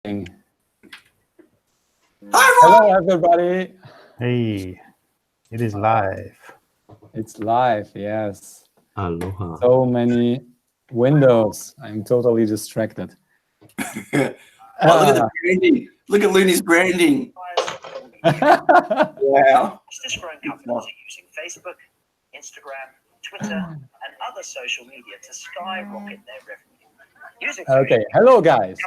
Hi, Hello, everybody. Hey, it is live. It's live, yes. Aloha. So many windows. I'm totally distracted. Look at the branding. Look at Looney's branding. Wow. Fastest-growing companies are using Facebook, Instagram, Twitter, and other social media to skyrocket their revenue. Okay, hello guys.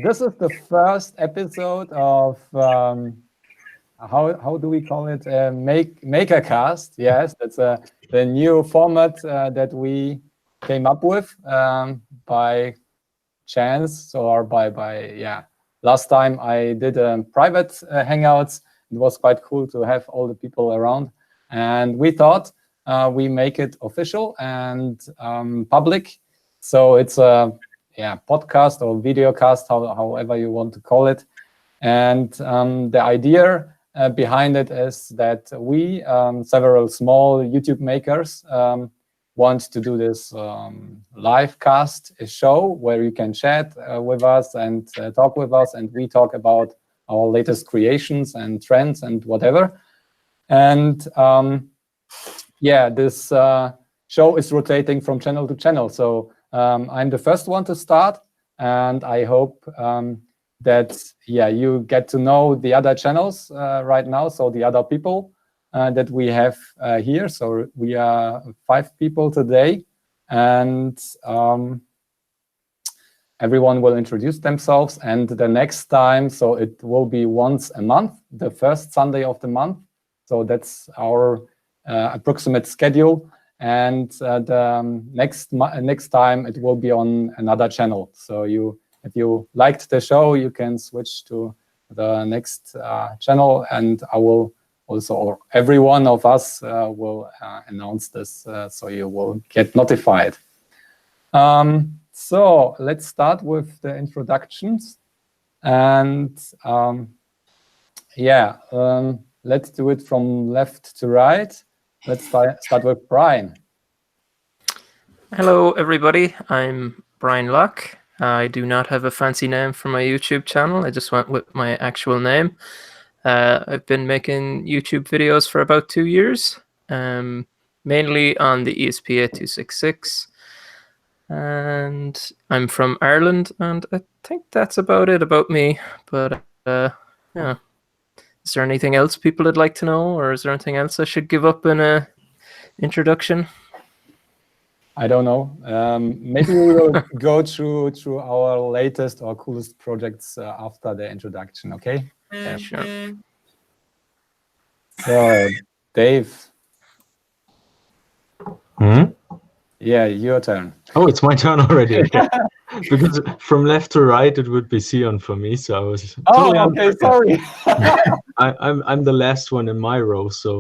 This is the first episode of how do we call it? Makercast. Yes, that's the new format that we came up with by chance or by. Last time I did private hangouts. It was quite cool to have all the people around, and we thought we make it official and public. So it's a podcast or videocast, however you want to call it. And the idea behind it is that we, several small YouTube makers, want to do this live cast show where you can chat with us and talk with us, and we talk about our latest creations and trends and whatever. And this show is rotating from channel to channel. So I'm the first one to start, and I hope that you get to know the other channels right now, so the other people that we have here. So we are 5 people today, and everyone will introduce themselves. And the next time, so it will be once a month, the first Sunday of the month. So that's our approximate schedule. And the next time it will be on another channel. So if you liked the show, you can switch to the next channel, and I will also, or every one of us will announce this, so you will get notified. So let's start with the introductions, and let's do it from left to right. Let's start with Brian. Hello, everybody. I'm Brian Lough. I do not have a fancy name for my YouTube channel. I just went with my actual name. I've been making YouTube videos for about 2 years, mainly on the ESP8266. And I'm from Ireland, and I think that's about it about me. But is there anything else people would like to know, or is there anything else I should give up in a introduction? I don't know. Maybe we will go through our latest or coolest projects after the introduction, okay? Yeah, sure. So, Dave. Yeah, your turn. Oh, it's my turn already. Okay. Because from left to right, it would be Seon for me. So I was. Okay. Sorry. I'm the last one in my row. So.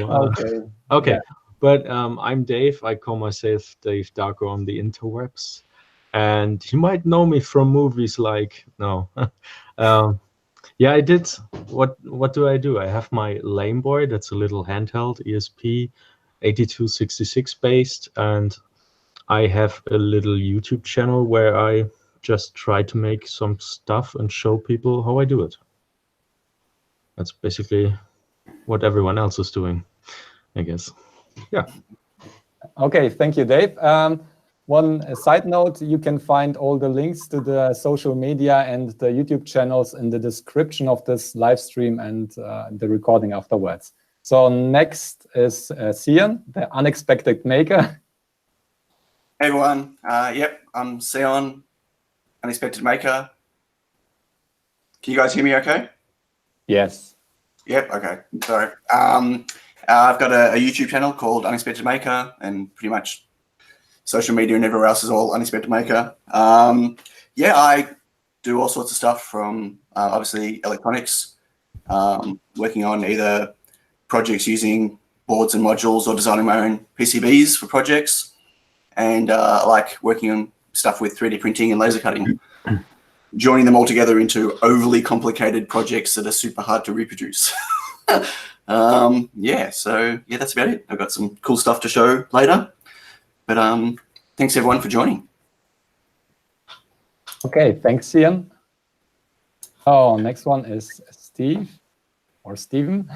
Okay. Yeah. But I'm Dave. I call myself Dave Darko on the interwebs, and you might know me from movies like I did. What do? I have my Lame Boy. That's a little handheld ESP8266 based, and I have a little YouTube channel where I just try to make some stuff and show people how I do it. That's basically what everyone else is doing, I guess. Yeah. Okay, thank you, Dave. One side note, you can find all the links to the social media and the YouTube channels in the description of this live stream and the recording afterwards. So next is Seon, the unexpected maker. Hey everyone, I'm Seon, unexpected maker. Can you guys hear me okay? Yes. Yep, okay, sorry. I've got a YouTube channel called Unexpected Maker, and pretty much social media and everywhere else is all Unexpected Maker. I do all sorts of stuff from obviously electronics, working on either projects using boards and modules or designing my own PCBs for projects. And I like working on stuff with 3D printing and laser cutting, joining them all together into overly complicated projects that are super hard to reproduce. That's about it. I've got some cool stuff to show later, but thanks everyone for joining. Okay, thanks, Seon. Oh, next one is Steve or Steven.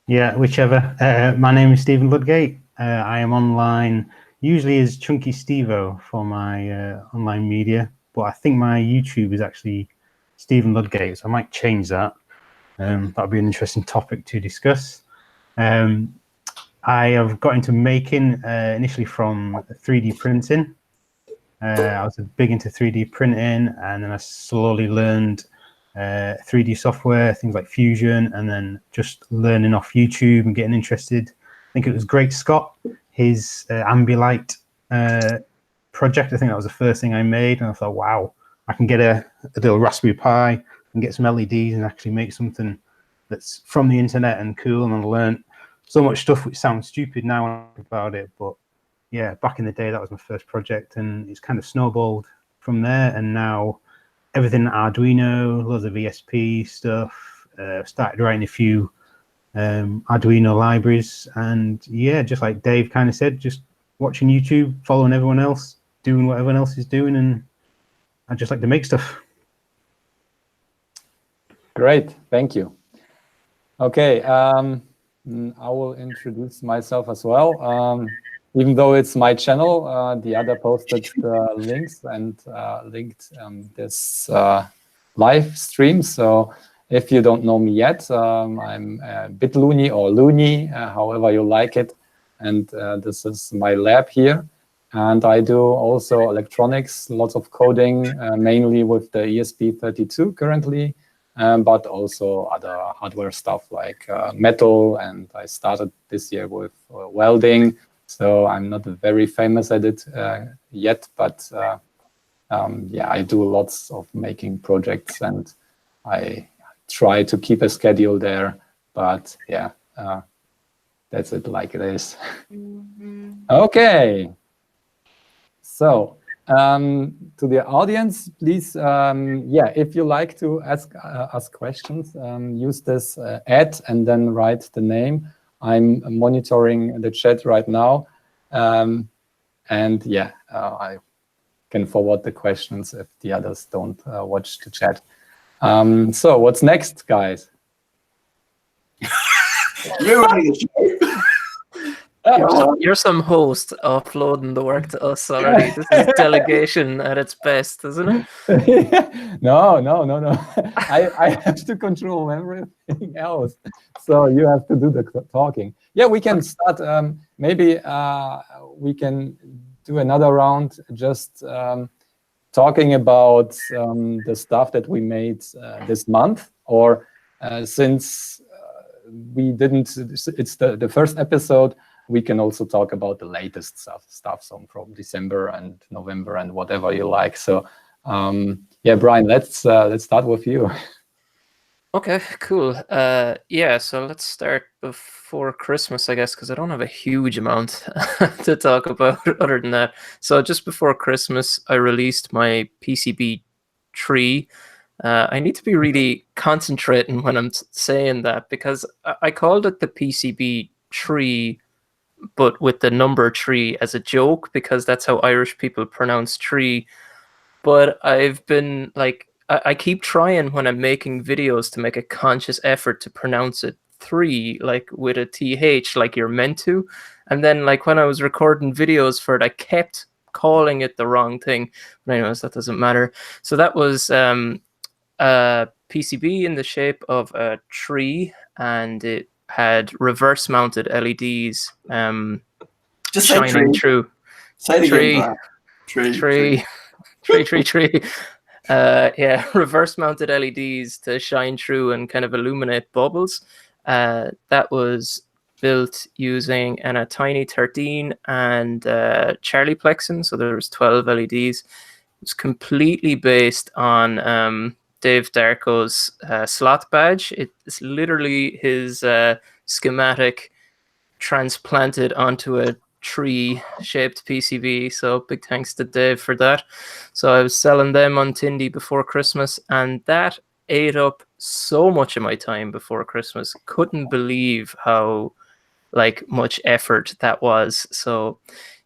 Yeah, whichever. My name is Stephen Ludgate. I am online usually as Chunky Stevo for my online media, but I think my YouTube is actually Stephen Ludgate, so I might change that. That'll be an interesting topic to discuss. I have got into making initially from 3D printing. I was big into 3D printing, and then I slowly learned 3D software, things like Fusion, and then just learning off YouTube and getting interested. I think it was Great Scott, his Ambilight project. I think that was the first thing I made, and I thought, wow, I can get a little Raspberry Pi and get some LEDs and actually make something that's from the internet and cool. And I learned so much stuff which sounds stupid now when I think about it, but yeah, back in the day, that was my first project, and it's kind of snowballed from there. And now everything Arduino, loads of ESP stuff, started writing a few Arduino libraries. And yeah, just like Dave kind of said, just watching YouTube, following everyone else, doing what everyone else is doing. And I just like to make stuff. Great, thank you. Okay, I will introduce myself as well. Even though it's my channel, the other posted the links and linked this live stream. So if you don't know me yet, I'm bitluni or loony, however you like it. And this is my lab here. And I do also electronics, lots of coding, mainly with the ESP32 currently, but also other hardware stuff like metal. And I started this year with welding. So I'm not very famous at it yet, but yeah, I do lots of making projects and I try to keep a schedule there. But yeah, that's it like it is. Okay. So to the audience, please, yeah, if you like to ask questions, use this and then write the name. I'm monitoring the chat right now. And yeah, I can forward the questions if the others don't watch the chat. So what's next, guys? You're running the show. You're some host offloading the work to us already. This is delegation at its best, isn't it? No. I have to control everything else. So you have to do the talking. Yeah, we can start. Maybe we can do another round just talking about the stuff that we made this month, or since we didn't, it's the first episode, we can also talk about the latest stuff so from December and November and whatever you like. So yeah, Brian, let's start with you. Okay, cool. Yeah, so let's start before Christmas, I guess, because I don't have a huge amount to talk about other than that. So just before Christmas, I released my PCB tree. I need to be really concentrating when I'm saying that, because I called it the PCB tree, but with the number 3 as a joke, because that's how Irish people pronounce tree. But I've been like, I keep trying when I'm making videos to make a conscious effort to pronounce it 3, like with a TH, like you're meant to. And then like when I was recording videos for it, I kept calling it the wrong thing. But anyways, that doesn't matter. So that was a PCB in the shape of a tree, and it had reverse mounted LEDs Just say shining tree. through. Say it Tree. again, Brian. Tree. Yeah, reverse mounted LEDs to shine through and kind of illuminate bubbles. That was built using a Tiny 13 and Charlie Plexin, so there was 12 LEDs. It was completely based on Dave Darko's slot badge. It's literally his schematic transplanted onto a tree-shaped PCB. So big thanks to Dave for that. So I was selling them on Tindy before Christmas, and that ate up so much of my time before Christmas. Couldn't believe how like much effort that was. So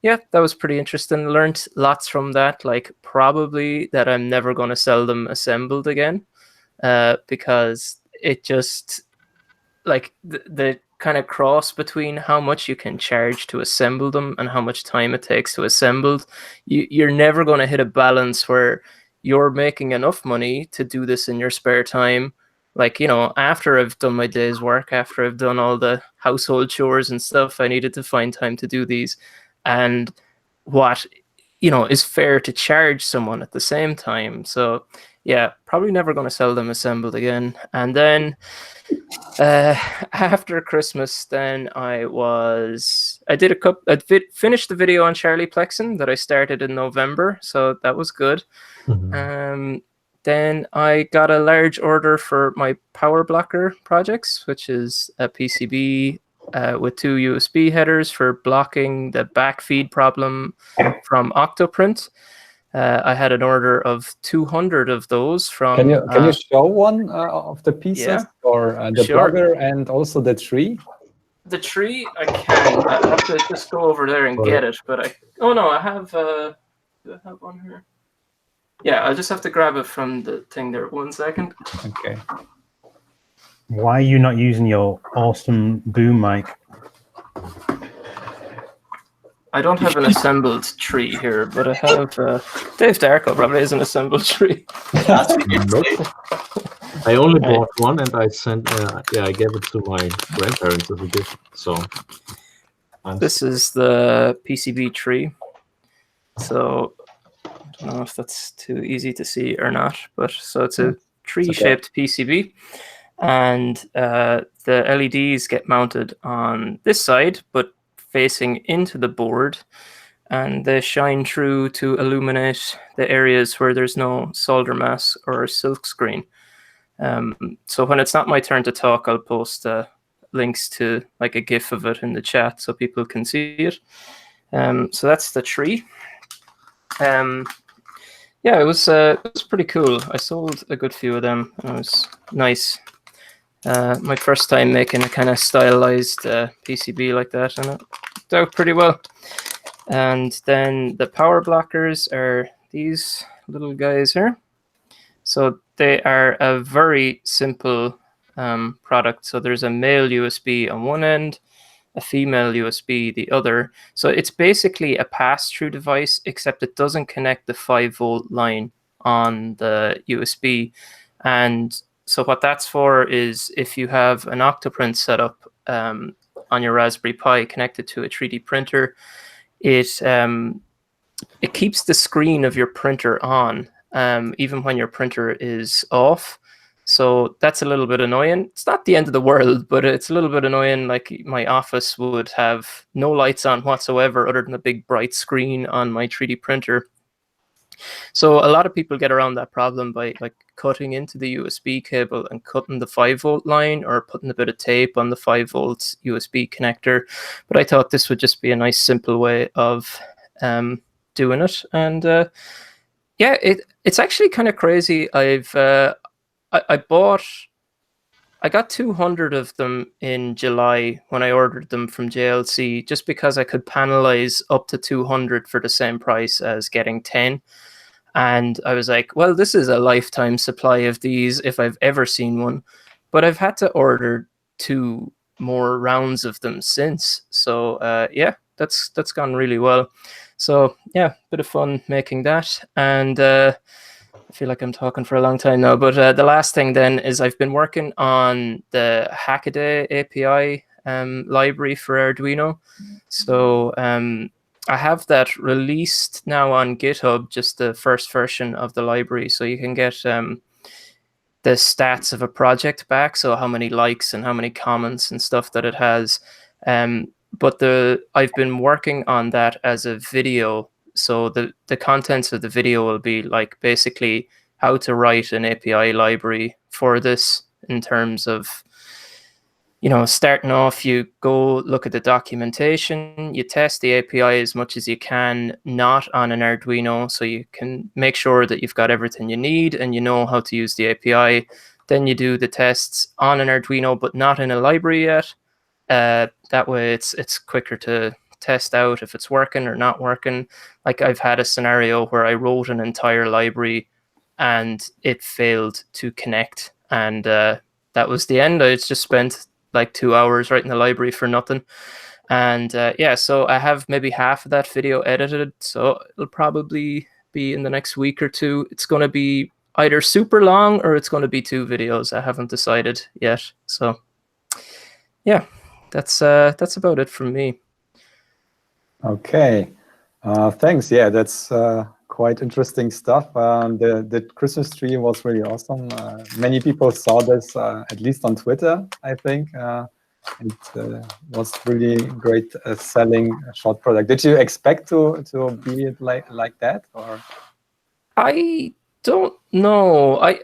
yeah, that was pretty interesting. Learned lots from that, like probably that I'm never going to sell them assembled again. because it just like the kind of cross between how much you can charge to assemble them and how much time it takes to assemble. You're never going to hit a balance where you're making enough money to do this in your spare time. Like, you know, after I've done my day's work, after I've done all the household chores and stuff, I needed to find time to do these. And what, you know, is fair to charge someone at the same time. So yeah, probably never going to sell them assembled again. And then after Christmas, then I finished the video on Charlie Plexen that I started in November, so that was good. Then I got a large order for my power blocker projects, which is a PCB with 2 USB headers for blocking the backfeed problem from Octoprint. I had an order of 200 of those from. Can you show one of the pieces, yeah, or the sure. blogger and also the tree? The tree I can. I have to just go over there and get it. But I have. Do I have one here? Yeah, I'll just have to grab it from the thing there. 1 second. Okay. Why are you not using your awesome boom mic? I don't have an assembled tree here, but I have Dave Darko probably is an assembled tree. Nope. I only bought one, and I sent. I gave it to my grandparents as a gift. So this is the PCB tree. So I don't know if that's too easy to see or not, but so it's a tree-shaped PCB, and the LEDs get mounted on this side, but facing into the board, and they shine through to illuminate the areas where there's no solder mass or silk screen. So when it's not my turn to talk, I'll post links to like a GIF of it in the chat so people can see it. So that's the tree. Yeah, it was pretty cool. I sold a good few of them, and it was nice. My first time making a kind of stylized PCB like that, and it worked out pretty well. And then the power blockers are these little guys here. So they are a very simple product. So there's a male USB on one end, a female USB the other. So it's basically a pass-through device, except it doesn't connect the 5-volt line on the USB. And so what that's for is if you have an Octoprint setup on your Raspberry Pi connected to a 3D printer, it keeps the screen of your printer on even when your printer is off. So that's a little bit annoying. It's not the end of the world, but it's a little bit annoying. Like my office would have no lights on whatsoever other than a big bright screen on my 3D printer. So a lot of people get around that problem by like cutting into the USB cable and cutting the 5-volt line, or putting a bit of tape on the 5-volt USB connector. But I thought this would just be a nice simple way of doing it. And yeah, it's actually kind of crazy. I got 200 of them in July when I ordered them from JLC, just because I could panelize up to 200 for the same price as getting 10. And I was like, well, this is a lifetime supply of these if I've ever seen one. But I've had to order 2 more rounds of them since. So yeah, that's gone really well. So yeah, bit of fun making that. And I feel like I'm talking for a long time now, but the last thing then is I've been working on the Hackaday API library for Arduino. So I have that released now on GitHub, just the first version of the library. So you can get the stats of a project back, so how many likes and how many comments and stuff that it has. But I've been working on that as a video. So the contents of the video will be like basically how to write an API library for this, in terms of, you know, starting off, you go look at the documentation, you test the API as much as you can, not on an Arduino, so you can make sure that you've got everything you need and you know how to use the API. Then you do the tests on an Arduino, but not in a library yet. That way it's quicker to test out if it's working or not working. Like I've had a scenario where I wrote an entire library and it failed to connect, and that was the end. I just spent like 2 hours writing the library for nothing. And yeah, so I have maybe half of that video edited, so it'll probably be in the next week or two. It's going to be either super long or it's going to be 2 videos. I haven't decided yet. So yeah, that's about it from me. Okay, thanks. Yeah, that's quite interesting stuff. The Christmas tree was really awesome. Many people saw this, at least on Twitter, I think. It was really great selling short product. Did you expect to be like that, or? I don't know.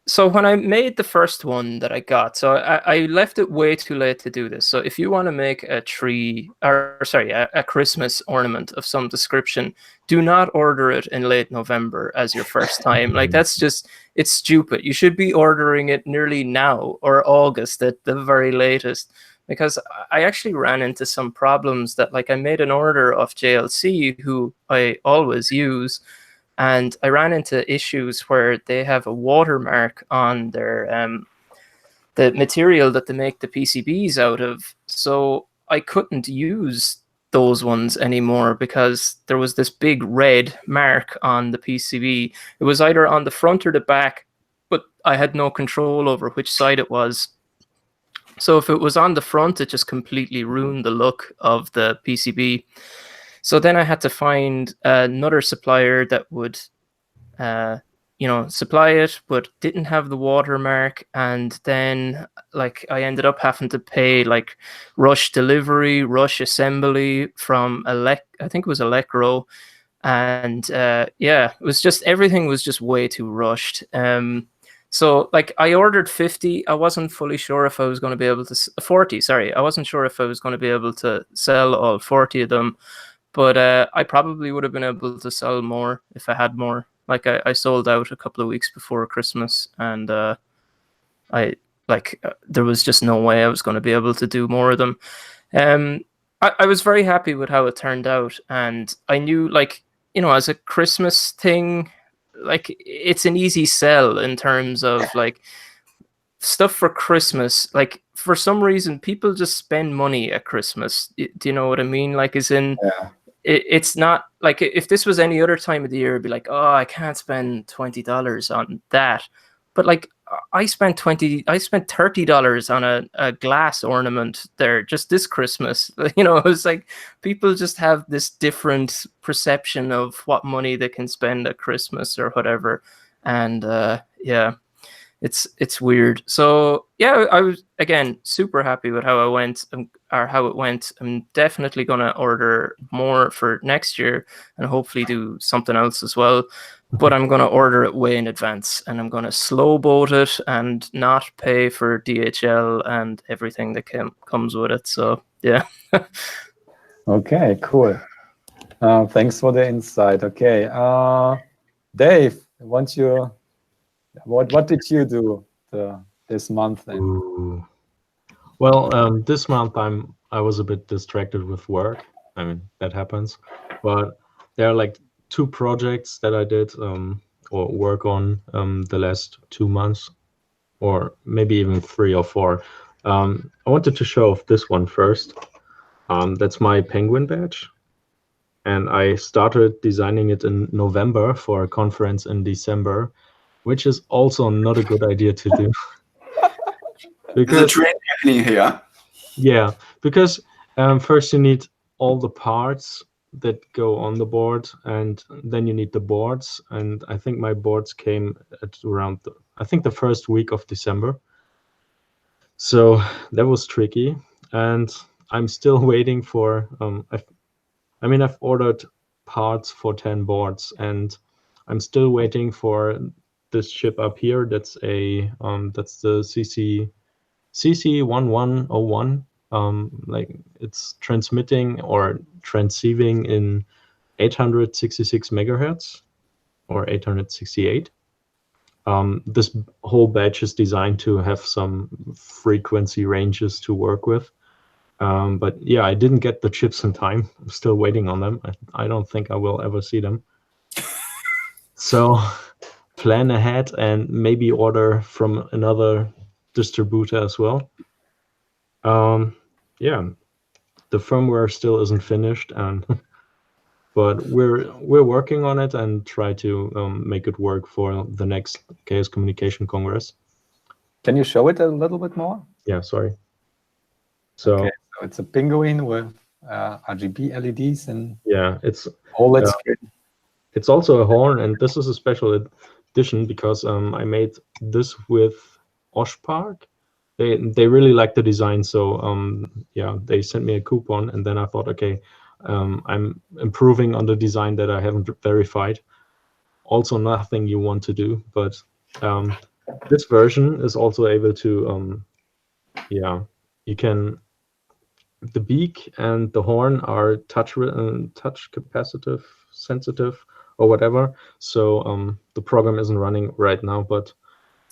So when I made the first one that I got, so I left it way too late to do this. So if you want to make a tree, or sorry, a Christmas ornament of some description, do not order it in late November as your first time. Like, that's just, it's stupid. You should be ordering it nearly now or August at the very latest, because I actually ran into some problems that, like, I made an order of JLC, who I always use, and I ran into issues where they have a watermark on their the material that they make the PCBs out of. So I couldn't use those ones anymore because there was this big red mark on the PCB. It was either on the front or the back, but I had no control over which side it was. So if it was on the front, it just completely ruined the look of the PCB. So then I had to find another supplier that would, supply it, but didn't have the watermark. And then, like, I ended up having to pay like rush delivery, rush assembly from I think it was Electro. And yeah, it was just, everything was just way too rushed. So like I ordered 50. I wasn't fully sure if I was going to be able to 40. Sorry, I wasn't sure if I was going to be able to sell all 40 of them. But I probably would have been able to sell more if I had more. Like I sold out a couple of weeks before Christmas, and there was just no way I was going to be able to do more of them. I was very happy with how it turned out, and I knew, like, as a Christmas thing, like, it's an easy sell in terms of like stuff for Christmas. Like, for some reason, people just spend money at Christmas. Do you know what I mean? Like, as in, Yeah. It's not like, if this was any other time of the year, it'd be like, oh, I can't spend $20 on that. But like, I spent $30 on a glass ornament there just this Christmas. It's like people just have this different perception of what money they can spend at Christmas or whatever. And yeah, it's weird. So yeah, I was, again, super happy with how it went. I'm definitely gonna order more for next year and hopefully do something else as well. But I'm gonna order it way in advance, and I'm gonna slow boat it and not pay for DHL and everything that comes with it. So yeah. Okay, cool. Thanks for the insight. Okay, Dave, what did you do this month then? Ooh. Well, this month I was a bit distracted with work. I mean, that happens. But there are like 2 projects that I did or work on the last 2 months, or maybe even 3 or 4. I wanted to show off this one first. That's my penguin badge. And I started designing it in November for a conference in December, which is also not a good idea to do. There's a trend happening here. Yeah, because first you need all the parts that go on the board, and then you need the boards. And I think my boards came at around the first week of December. So that was tricky, and I'm still waiting for. I've ordered parts for 10 boards, and I'm still waiting for this chip up here. That's the s1e01. Like, it's transmitting or transceiving in 866 megahertz or 868. This whole batch is designed to have some frequency ranges to work with. But yeah, I didn't get the chips in time. I'm still waiting on them. I don't think I will ever see them. So plan ahead and maybe order from another distributor as well. Yeah, the firmware still isn't finished, and but we're working on it and try to make it work for the next Chaos Communication Congress. Can you show it a little bit more? Yeah, sorry. So, okay, so it's a penguin with RGB LEDs and yeah, it's OLED screen. It's also a horn, and this is a special edition because I made this with Osh Park. They really like the design, so yeah, they sent me a coupon, and then I thought, okay, I'm improving on the design that I haven't verified. Also, nothing you want to do, but this version is also able to, yeah, you can. The beak and the horn are touch capacitive, sensitive, or whatever. So the program isn't running right now, but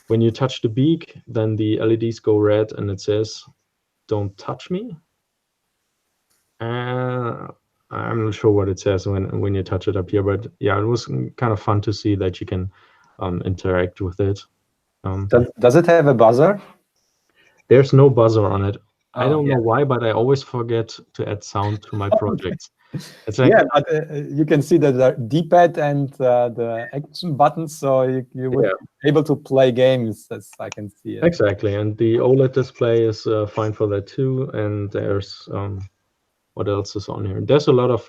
when you touch the beak, then the LEDs go red and it says, "Don't touch me." I'm not sure what it says when you touch it up here, but yeah, it was kind of fun to see that you can interact with it. Does it have a buzzer? There's no buzzer on it. I don't yeah. know why, but I always forget to add sound to my projects. It's like, Yeah, but you can see the D-pad and the action buttons, so you would be able to play games, as I can see it. Exactly, and the OLED display is fine for that too. And there's what else is on here? There's a lot of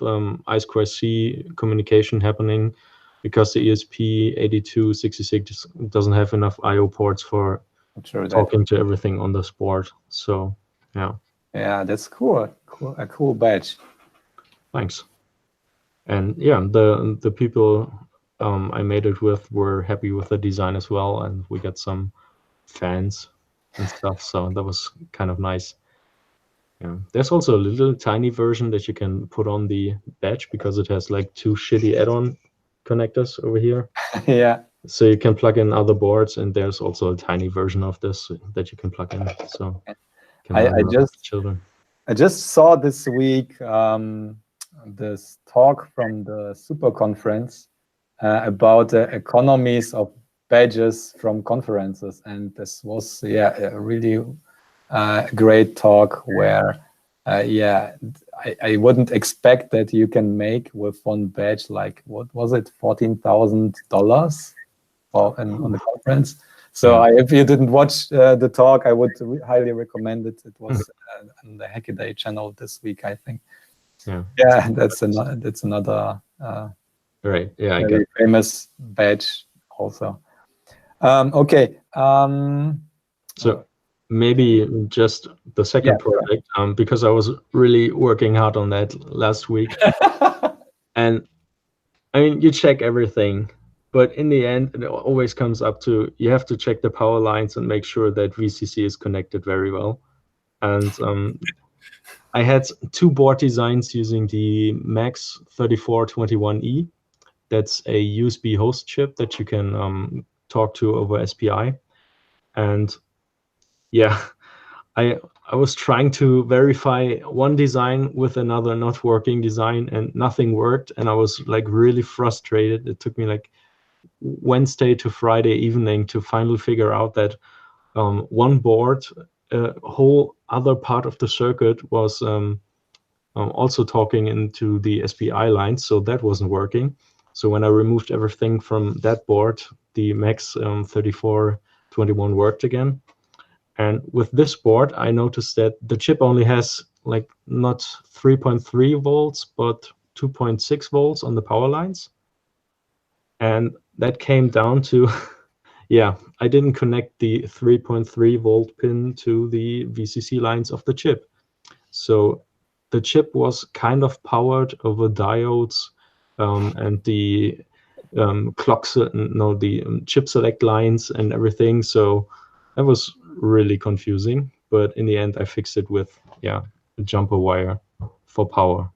I2C communication happening because the ESP8266 doesn't have enough I/O ports for talking to everything on this board. So yeah. Yeah, that's cool. A cool badge. Thanks. And yeah, the people I made it with were happy with the design as well, and we got some fans and stuff, so that was kind of nice. Yeah, there's also a little tiny version that you can put on the badge because it has like 2 shitty add-on connectors over here. Yeah. So you can plug in other boards, and there's also a tiny version of this that you can plug in. So I just saw this week this talk from the Super Conference about the economies of badges from conferences, and this was a really great talk where I wouldn't expect that you can make with one badge like, what was it, $14,000 on the conference. So if you didn't watch the talk, I would highly recommend it. It was on the Hackaday channel this week, I think. Yeah, that's another right. Yeah, very famous badge also. Okay. So maybe just the second project, because I was really working hard on that last week. And I mean, you check everything, but in the end, it always comes up to you have to check the power lines and make sure that VCC is connected very well. And I had 2 board designs using the Max 3421E. That's a USB host chip that you can talk to over SPI. And yeah, I was trying to verify one design with another not working design, and nothing worked. And I was like really frustrated. It took me like Wednesday to Friday evening to finally figure out that one board, a whole other part of the circuit was also talking into the SPI lines, so that wasn't working. So when I removed everything from that board, the Max 3421 worked again. And with this board, I noticed that the chip only has like not 3.3 volts, but 2.6 volts on the power lines. And that came down to, I didn't connect the 3.3 volt pin to the VCC lines of the chip. So the chip was kind of powered over diodes and the chip select lines and everything. So that was really confusing. But in the end, I fixed it with a jumper wire for power.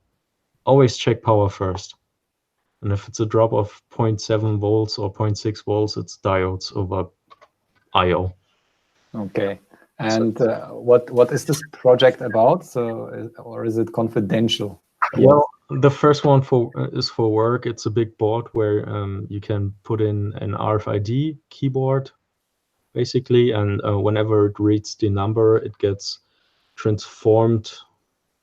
Always check power first. And if it's a drop of 0.7 volts or 0.6 volts, it's diodes over I/O. Okay. And what is this project about? So, or is it confidential? Well, the first one is for work. It's a big board where you can put in an RFID keyboard, basically, and whenever it reads the number, it gets transformed.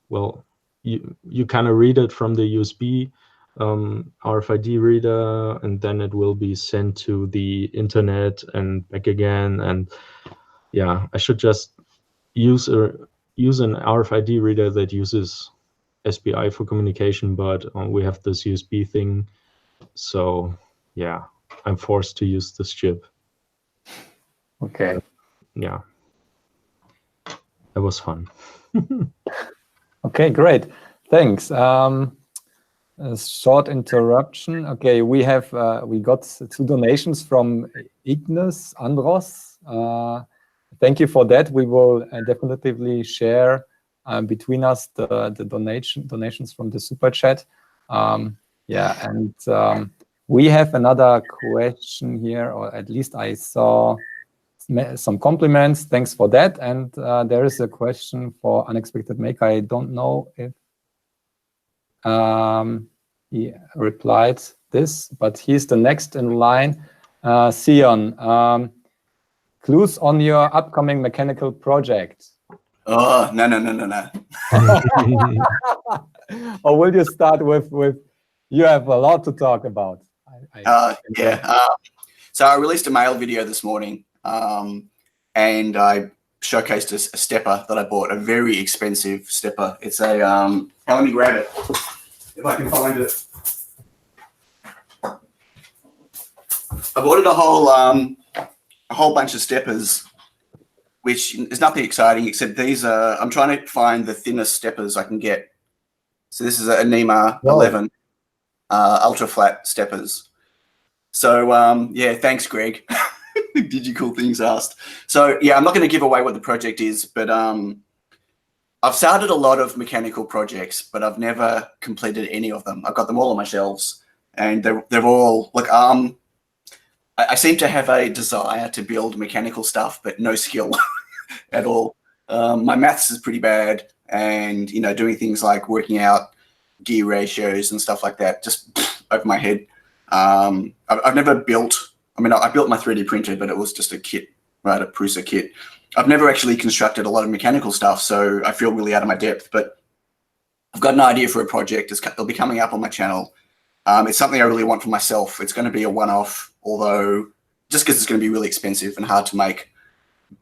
Well, you kind of read it from the USB RFID reader, and then it will be sent to the internet and back again. And yeah, I should just use an RFID reader that uses SPI for communication, but we have this USB thing, so yeah, I'm forced to use this chip. Okay. Yeah, that was fun. Okay, great. Thanks. A short interruption. Okay, we got 2 donations from Ignace Andros. Thank you for that. We will definitively share between us the donations from the super chat. Yeah, and we have another question here, or at least I saw some compliments. Thanks for that. And there is a question for Unexpected Maker. I don't know if he replied this, but he's the next in line. Seon, clues on your upcoming mechanical project? Oh, no. Or will you start with you have a lot to talk about? So I released a mail video this morning, and I showcased a stepper that I bought, a very expensive stepper. It's a, let me grab it, if I can find it. I bought it a whole bunch of steppers, which is nothing exciting except these are, I'm trying to find the thinnest steppers I can get. So this is a NEMA 11 ultra flat steppers. So yeah, thanks, Greg. Digicool things asked. So yeah, I'm not going to give away what the project is, but I've started a lot of mechanical projects, but I've never completed any of them. I've got them all on my shelves, and they're all like I seem to have a desire to build mechanical stuff, but no skill at all. My maths is pretty bad, and you know, doing things like working out gear ratios and stuff like that just over my head. I've never built. I mean, I built my 3D printer, but it was just a kit, right? A Prusa kit. I've never actually constructed a lot of mechanical stuff, so I feel really out of my depth. But I've got an idea for a project. It'll be coming up on my channel. It's something I really want for myself. It's going to be a one-off, although just because it's going to be really expensive and hard to make.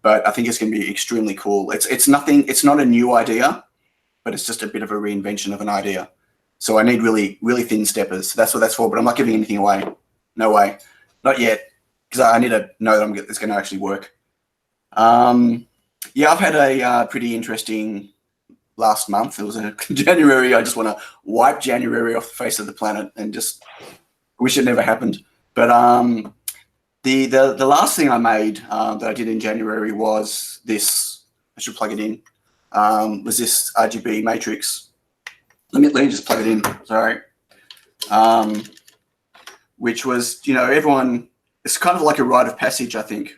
But I think it's going to be extremely cool. It's nothing. It's not a new idea, but it's just a bit of a reinvention of an idea. So I need really, really thin steppers. So that's what that's for. But I'm not giving anything away. No way. Not yet, because I need to know that it's going to actually work. Yeah, I've had a pretty interesting last month. It was January. I just want to wipe January off the face of the planet and just wish it never happened. But the last thing I made that I did in January was this. I should plug it in. Was this RGB matrix? Let me just plug it in. Sorry. Which was, you know, everyone. It's kind of like a rite of passage, I think,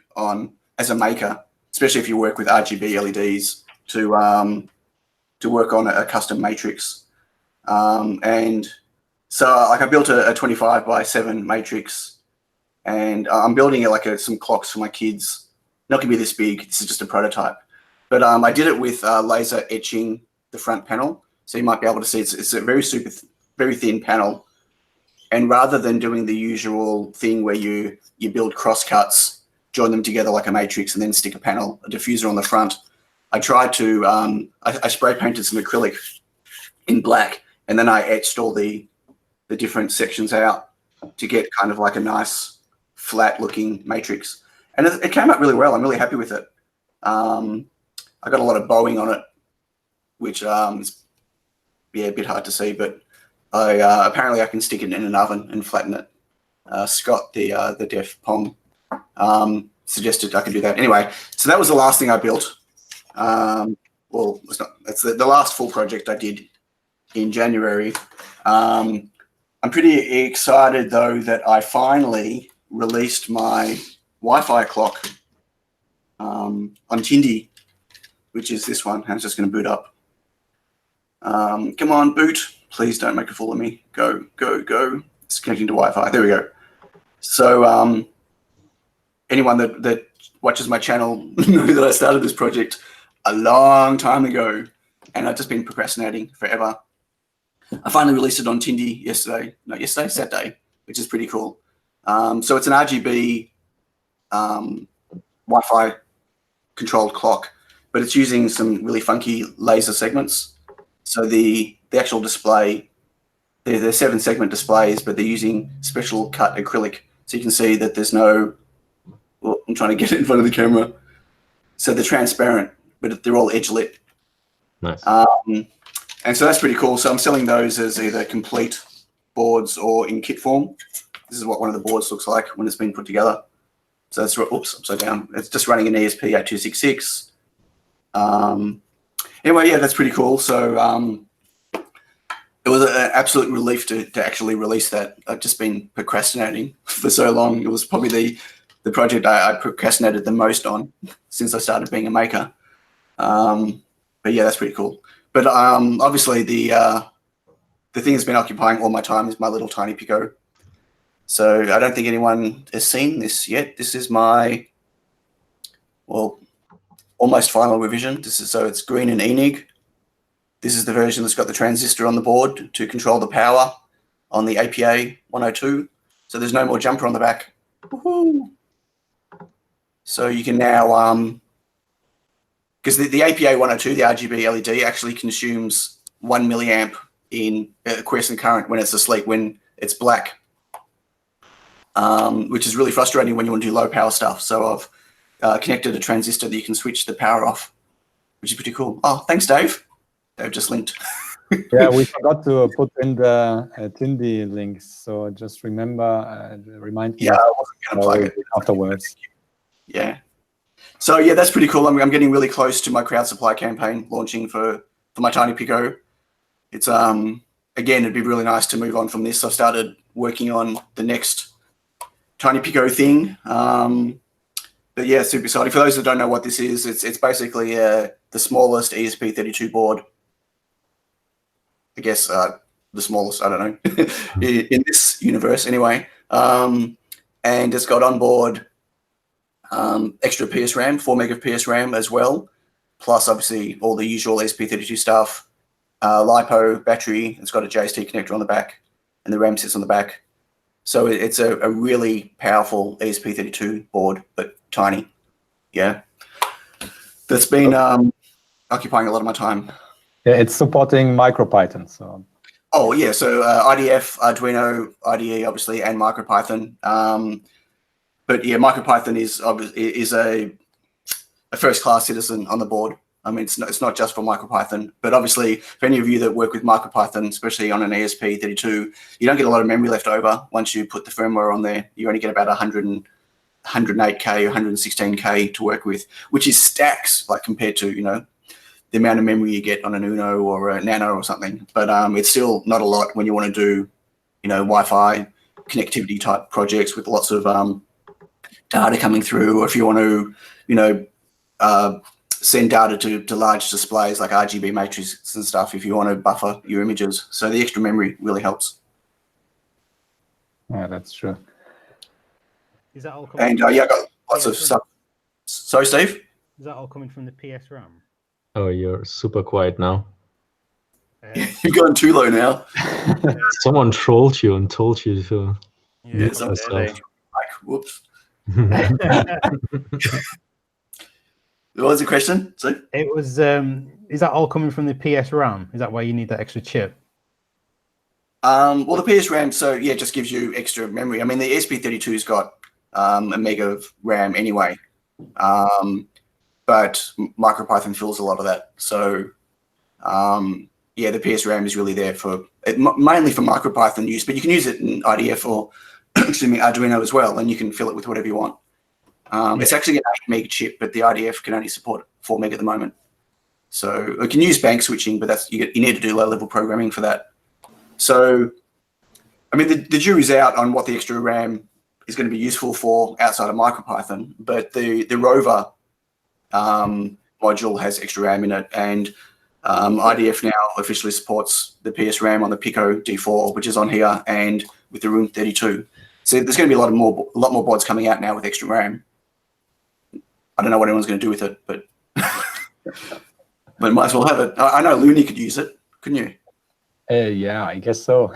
as a maker, especially if you work with RGB LEDs to work on a custom matrix. And so, like, I built a 25x7 matrix, and I'm building it like some clocks for my kids. Not gonna be this big. This is just a prototype. But I did it with laser etching the front panel, so you might be able to see it's a very thin panel. And rather than doing the usual thing where you build crosscuts, join them together like a matrix, and then stick a diffuser on the front, I tried to, I spray painted some acrylic in black, and then I etched all the different sections out to get kind of like a nice flat looking matrix. And it came out really well. I'm really happy with it. I got a lot of bowing on it, which is a bit hard to see, but apparently I can stick it in an oven and flatten it. Scott, the Def Pong, suggested I could do that. Anyway, so that was the last thing I built. Well, it's not. That's the last full project I did in January. I'm pretty excited though that I finally released my Wi-Fi clock on Tindy, which is this one. I'm just going to boot up. Come on, boot. Please don't make a fool of me. Go, go, go. It's connecting to Wi-Fi. There we go. So anyone that watches my channel know that I started this project a long time ago, and I've just been procrastinating forever. I finally released it on Tindy Saturday, which is pretty cool. So it's an RGB Wi-Fi controlled clock, but it's using some really funky laser segments. So the actual display, they're 7-segment displays, but they're using special cut acrylic. So you can see that there's no, well, I'm trying to get it in front of the camera. So they're transparent, but they're all edge lit. Nice. And so that's pretty cool. So I'm selling those as either complete boards or in kit form. This is what one of the boards looks like when it's been put together. So that's, oops, upside down. It's just running an ESP8266. Anyway, yeah, that's pretty cool. So it was an absolute relief to actually release that. I've just been procrastinating for so long. It was probably the project I procrastinated the most on since I started being a maker. But yeah, that's pretty cool. But obviously the thing that's been occupying all my time is my little tiny Pico. So I don't think anyone has seen this yet. This is my, well, almost final revision. So it's green and ENIG. This is the version that's got the transistor on the board to control the power on the APA 102. So there's no more jumper on the back. Woohoo! So you can now, because the APA 102, the RGB LED, actually consumes 1 milliamp in quiescent current when it's asleep, when it's black, which is really frustrating when you want to do low power stuff. So I've connected a transistor that you can switch the power off, which is pretty cool. Oh, thanks, Dave. Dave just linked. Yeah, we forgot to put in the Tindy links, so just remember, remind me. Yeah, I wasn't going to plug it afterwards. Yeah. So yeah, that's pretty cool. I'm getting really close to my crowd supply campaign launching for my tiny Pico. It's again, it'd be really nice to move on from this. I've started working on the next tiny Pico thing. But yeah, super exciting. For those that don't know what this is, it's basically the smallest ESP32 board. I guess the smallest, I don't know, in this universe anyway. And it's got on board extra PS RAM, 4 meg of PS RAM as well, plus obviously all the usual ESP32 stuff, LiPo battery. It's got a JST connector on the back, and the RAM sits on the back. So it's a really powerful ESP32 board, but tiny. Yeah, that's been occupying a lot of my time. Yeah, it's supporting MicroPython. So. Oh yeah, so IDF, Arduino, IDE, obviously, and MicroPython. But yeah, MicroPython is a first-class citizen on the board. I mean, it's not just for MicroPython, but obviously, for any of you that work with MicroPython, especially on an ESP32, you don't get a lot of memory left over once you put the firmware on there. You only get about 108K or 116K to work with, which is stacks, like compared to, you know, the amount of memory you get on an Uno or a Nano or something. But it's still not a lot when you want to do, you know, Wi-Fi connectivity type projects with lots of data coming through, or if you want to, you know, send data to large displays like RGB matrices and stuff, if you want to buffer your images. So the extra memory really helps. Yeah, that's true. Is that all coming? And yeah, I got lots of stuff. Sorry, Steve? Is that all coming from the PS RAM? Oh, you're super quiet now. You've gone too low now. Someone trolled you and told you to mute someone yourself. like, whoops. What was the question? So it was. Is that all coming from the PS RAM? Is that why you need that extra chip? Well, the PS RAM, so yeah, just gives you extra memory. I mean, the ESP32's got a meg of RAM anyway, but MicroPython fills a lot of that. So yeah, the PS RAM is really there for mainly for MicroPython use, but you can use it in IDF or excuse me, Arduino as well, and you can fill it with whatever you want. It's actually an 8 meg chip, but the IDF can only support 4 meg at the moment. So it can use bank switching, but that's you need to do low-level programming for that. So, I mean, the jury's out on what the extra RAM is going to be useful for outside of MicroPython, but the Rover module has extra RAM in it, and IDF now officially supports the PS RAM on the Pico D4, which is on here, and with the Room 32. So there's going to be a lot more boards coming out now with extra RAM. I don't know what anyone's going to do with it, but but might as well have it. I know Looney could use it, couldn't you? Yeah, I guess so.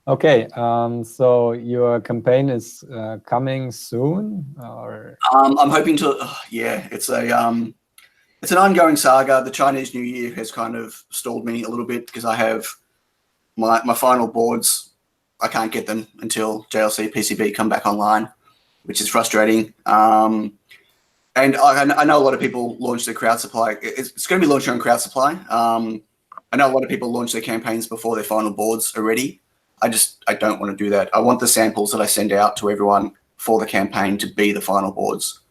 Okay, so your campaign is coming soon, or? I'm hoping to. Yeah, it's an ongoing saga. The Chinese New Year has kind of stalled me a little bit because I have my final boards. I can't get them until JLC PCB come back online, which is frustrating. And I know a lot of people launch their crowd supply. It's going to be launched on crowd supply. I know a lot of people launch their campaigns before their final boards are ready. I don't want to do that. I want the samples that I send out to everyone for the campaign to be the final boards.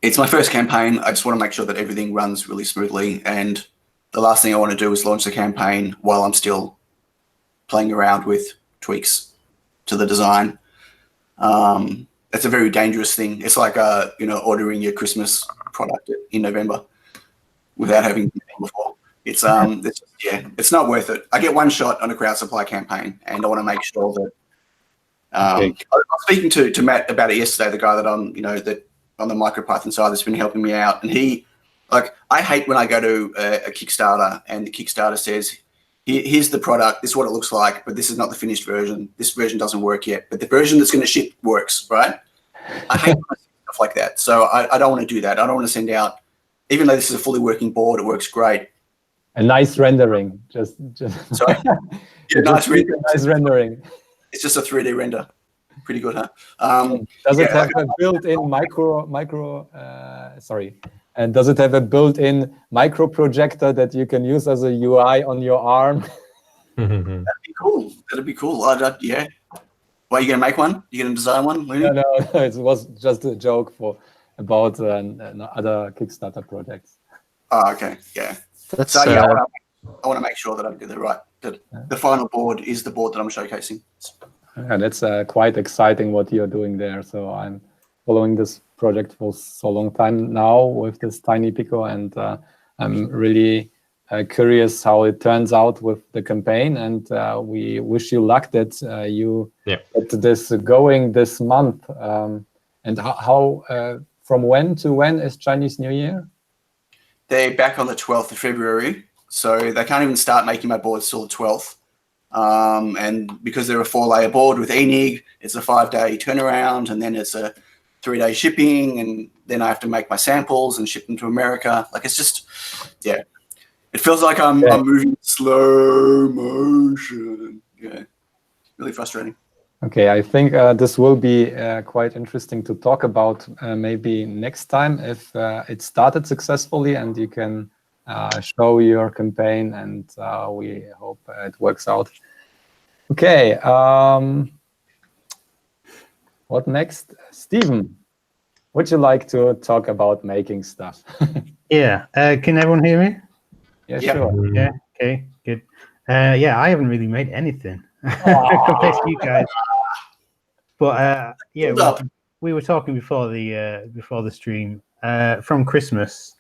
It's my first campaign. I just want to make sure that everything runs really smoothly. And the last thing I want to do is launch the campaign while I'm still playing around with tweaks to the design. It's a very dangerous thing. It's like ordering your Christmas product in November without having done it before. It's not worth it. I get one shot on a crowd supply campaign, and I want to make sure that. I was speaking to Matt about it yesterday. The guy that that on the MicroPython side that's been helping me out, and I hate when I go to a Kickstarter and the Kickstarter says, here's the product, this is what it looks like, but this is not the finished version. This version doesn't work yet, but the version that's going to ship works, right? I hate stuff like that. So I don't want to do that. I don't want to send out, even though this is a fully working board, it works great. A nice rendering, just Sorry? Yeah, nice rendering. It's just a 3D render. Pretty good, huh? Does it have a built-in And does it have a built-in micro projector that you can use as a UI on your arm? That'd be cool. That'd be cool. Yeah. Well, you gonna make one? You gonna design one? No, it was just a joke about other Kickstarter projects. Oh, okay. Yeah. That's, I want to make sure that I do the final board is the board that I'm showcasing. Yeah, that's quite exciting what you're doing there. So I'm following this project for so long time now with this tiny Pico, and I'm really curious how it turns out with the campaign. And we wish you luck that you get this going this month. And how from when to when is Chinese New Year? They're back on the 12th of February, so they can't even start making my boards till the 12th. And because they're a 4-layer board with ENIG, it's a 5-day turnaround, and then it's a 3-day shipping, and then I have to make my samples and ship them to America. Like, it's just, yeah. It feels like I'm moving in slow motion. Yeah, really frustrating. Okay, I think this will be quite interesting to talk about maybe next time if it started successfully and you can show your campaign, and we hope it works out. Okay, what next? Stephen, would you like to talk about making stuff? Yeah, can everyone hear me? Yeah, sure. Yeah, okay, good. Yeah, I haven't really made anything compared to you guys. But yeah, we were talking before the stream. From Christmas,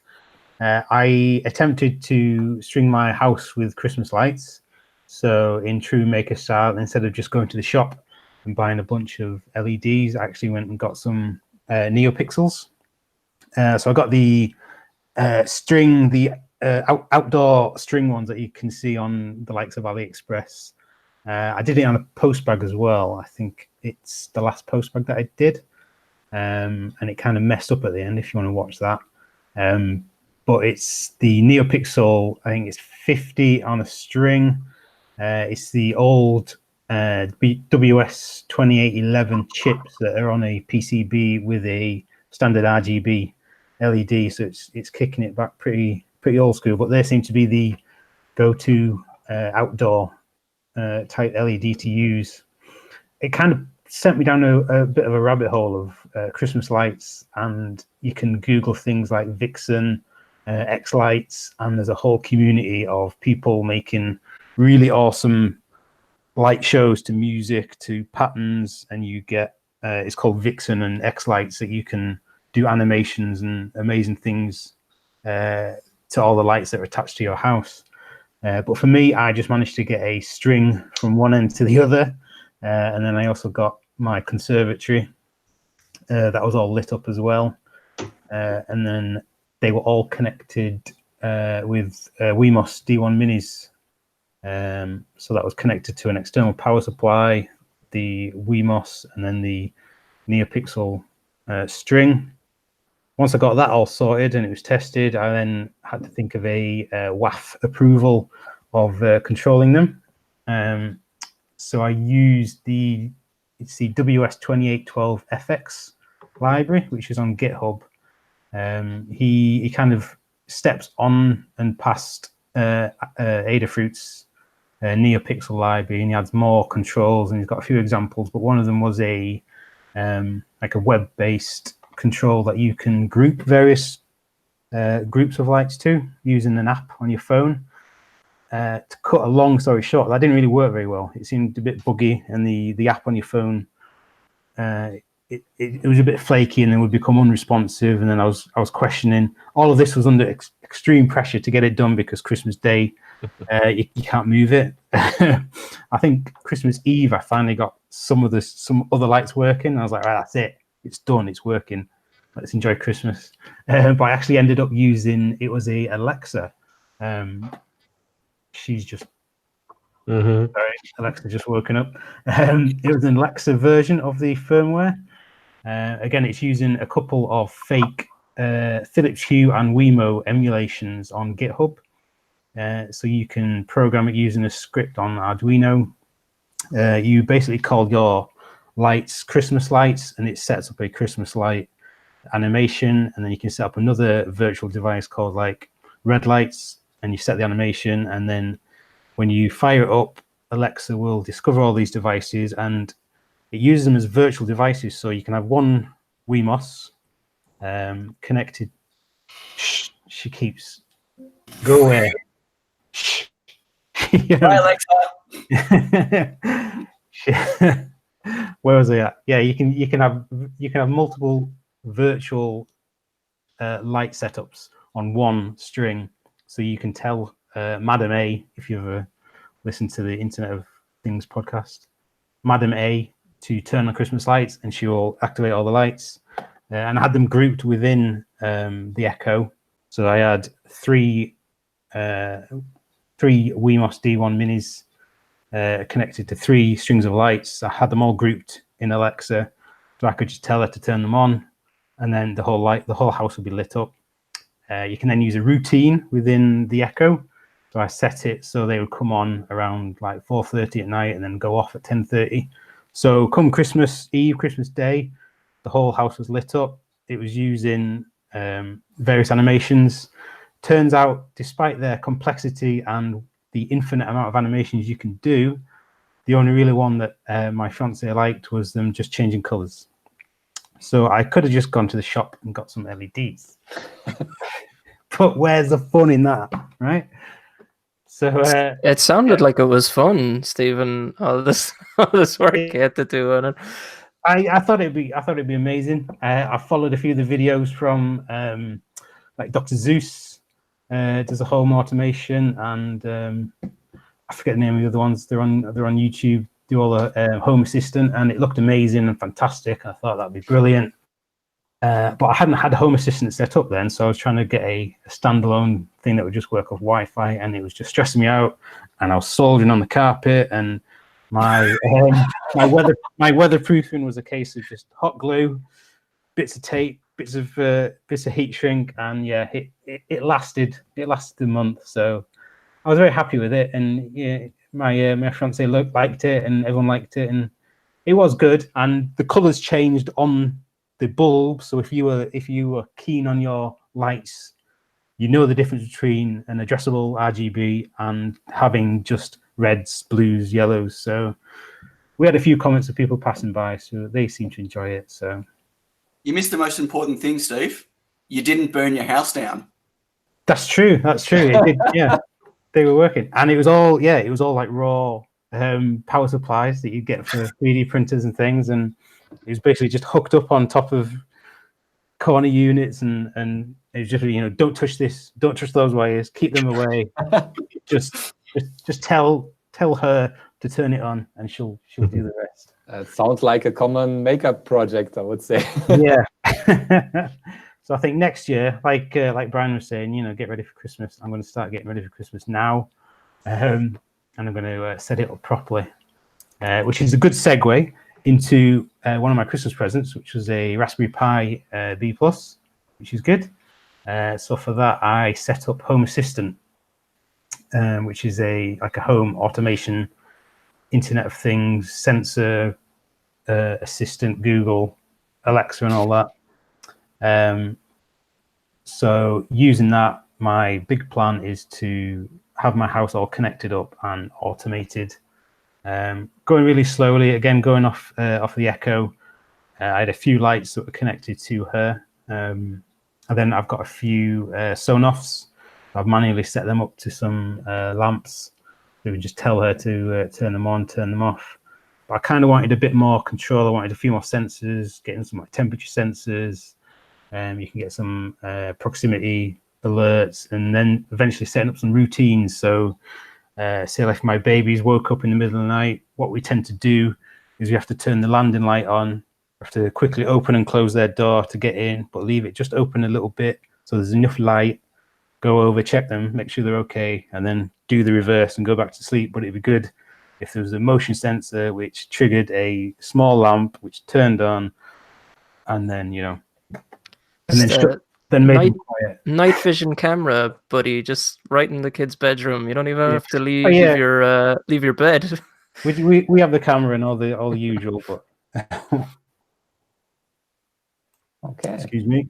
I attempted to string my house with Christmas lights. So in true maker style, instead of just going to the shop and buying a bunch of LEDs, I actually went and got some NeoPixels. So I got the string, the outdoor string ones that you can see on the likes of AliExpress. I did it on a post bag as well. I think it's the last post bag that I did, and it kind of messed up at the end if you want to watch that. But it's the NeoPixel, I think it's 50 on a string. It's the old WS2811 chips that are on a PCB with a standard RGB LED, so it's kicking it back pretty old school, but they seem to be the go-to outdoor type LED to use. It kind of sent me down a bit of a rabbit hole of Christmas lights, and you can Google things like Vixen, X lights, and there's a whole community of people making really awesome light shows to music, to patterns, and you get it's called Vixen and X lights that you can do animations and amazing things to all the lights that are attached to your house. But for me, I just managed to get a string from one end to the other. And then I also got my conservatory that was all lit up as well. And then they were all connected with Wemos D1 minis. So that was connected to an external power supply, the Wemos, and then the NeoPixel string. Once I got that all sorted and it was tested, I then had to think of a WAF approval of controlling them. So I used the WS2812FX library, which is on GitHub. He kind of steps on and past Adafruit's NeoPixel library, and he adds more controls, and he's got a few examples, but one of them was a like a web-based control that you can group various groups of lights to using an app on your phone. To cut a long story short, that didn't really work very well. It seemed a bit buggy, and the app on your phone, it was a bit flaky, and then would become unresponsive. And then I was questioning. All of this was under extreme pressure to get it done because Christmas Day, you can't move it. I think Christmas Eve, I finally got some other lights working. I was like, right, that's it. It's done. It's working. Let's enjoy Christmas. But I actually ended up using, it was a Alexa. She's just, sorry, Alexa just woken up. It was an Alexa version of the firmware. Again, it's using a couple of fake Philips Hue and Wemo emulations on GitHub. So you can program it using a script on Arduino. You basically call your lights Christmas lights, and it sets up a Christmas light animation, and then you can set up another virtual device called like red lights, and you set the animation, and then when you fire it up, Alexa will discover all these devices, and it uses them as virtual devices. So you can have one Wemos connected. Shh, she keeps go away. Shh. Bye, Alexa. Where was I at? Yeah, you can have multiple virtual light setups on one string, so you can tell Madam A, if you ever listen to the Internet of Things podcast, Madam A to turn on Christmas lights, and she will activate all the lights. And I had them grouped within the Echo, so I had three Wemos D1 minis connected to three strings of lights. I had them all grouped in Alexa, so I could just tell her to turn them on, and then the whole house would be lit up. You can then use a routine within the Echo. So I set it so they would come on around like 4:30 at night and then go off at 10:30. So come Christmas Eve, Christmas Day, the whole house was lit up. It was using various animations. Turns out, despite their complexity and the infinite amount of animations you can do, the only really one that my fiance liked was them just changing colors. So I could have just gone to the shop and got some LEDs. But where's the fun in that, right? So it sounded like it was fun, Stephen. All this work you had to do on it. I thought it'd be amazing. I followed a few of the videos from like Dr. Zeus does a home automation, and I forget the name of the other ones. They're on YouTube. Do all the Home Assistant, and it looked amazing and fantastic. I thought that'd be brilliant. But I hadn't had a Home Assistant set up then, so I was trying to get a standalone thing that would just work off Wi-Fi, and it was just stressing me out. And I was soldering on the carpet, and my weatherproofing was a case of just hot glue, bits of tape, bits of heat shrink, and yeah, it lasted a month. So I was very happy with it, and yeah, my fiance liked it, and everyone liked it, and it was good. And the colors changed on the bulb, so if you were keen on your lights, you know the difference between an addressable RGB and having just reds, blues, yellows. So we had a few comments of people passing by, so they seem to enjoy it. So you missed the most important thing, Steve. You didn't burn your house down. That's true. It did, yeah, they were working, and it was all like raw power supplies that you get for 3D printers and things, and it was basically just hooked up on top of corner units, and it's just, you know, don't touch this, don't touch those wires, keep them away. just tell her to turn it on, and she'll do the rest. It sounds like a common makeup project, I would say. Yeah. So I think next year, like Brian was saying, you know, get ready for Christmas. I'm going to start getting ready for Christmas now, and I'm going to set it up properly, which is a good segue into one of my Christmas presents, which was a Raspberry Pi B+, which is good. So for that, I set up Home Assistant, which is like a home automation, Internet of Things, sensor, assistant, Google, Alexa, and all that. So using that, my big plan is to have my house all connected up and automated. Going really slowly, again, going off the Echo. I had a few lights that were connected to her. And then I've got a few Sonoffs. I've manually set them up to some lamps. So we just tell her to turn them on, turn them off. But I kind of wanted a bit more control. I wanted a few more sensors, getting some like temperature sensors. You can get some proximity alerts, and then eventually setting up some routines. So say like if my babies woke up in the middle of the night, what we tend to do is we have to turn the landing light on. We have to quickly open and close their door to get in, but leave it just open a little bit so there's enough light. Go over, check them, make sure they're okay, and then do the reverse and go back to sleep. But it'd be good if there was a motion sensor which triggered a small lamp which turned on, and then, you know, and then made them quiet. Night vision camera, buddy, just right in the kid's bedroom. You don't even have to leave your bed. We have the camera and all the usual, but Okay. Excuse me.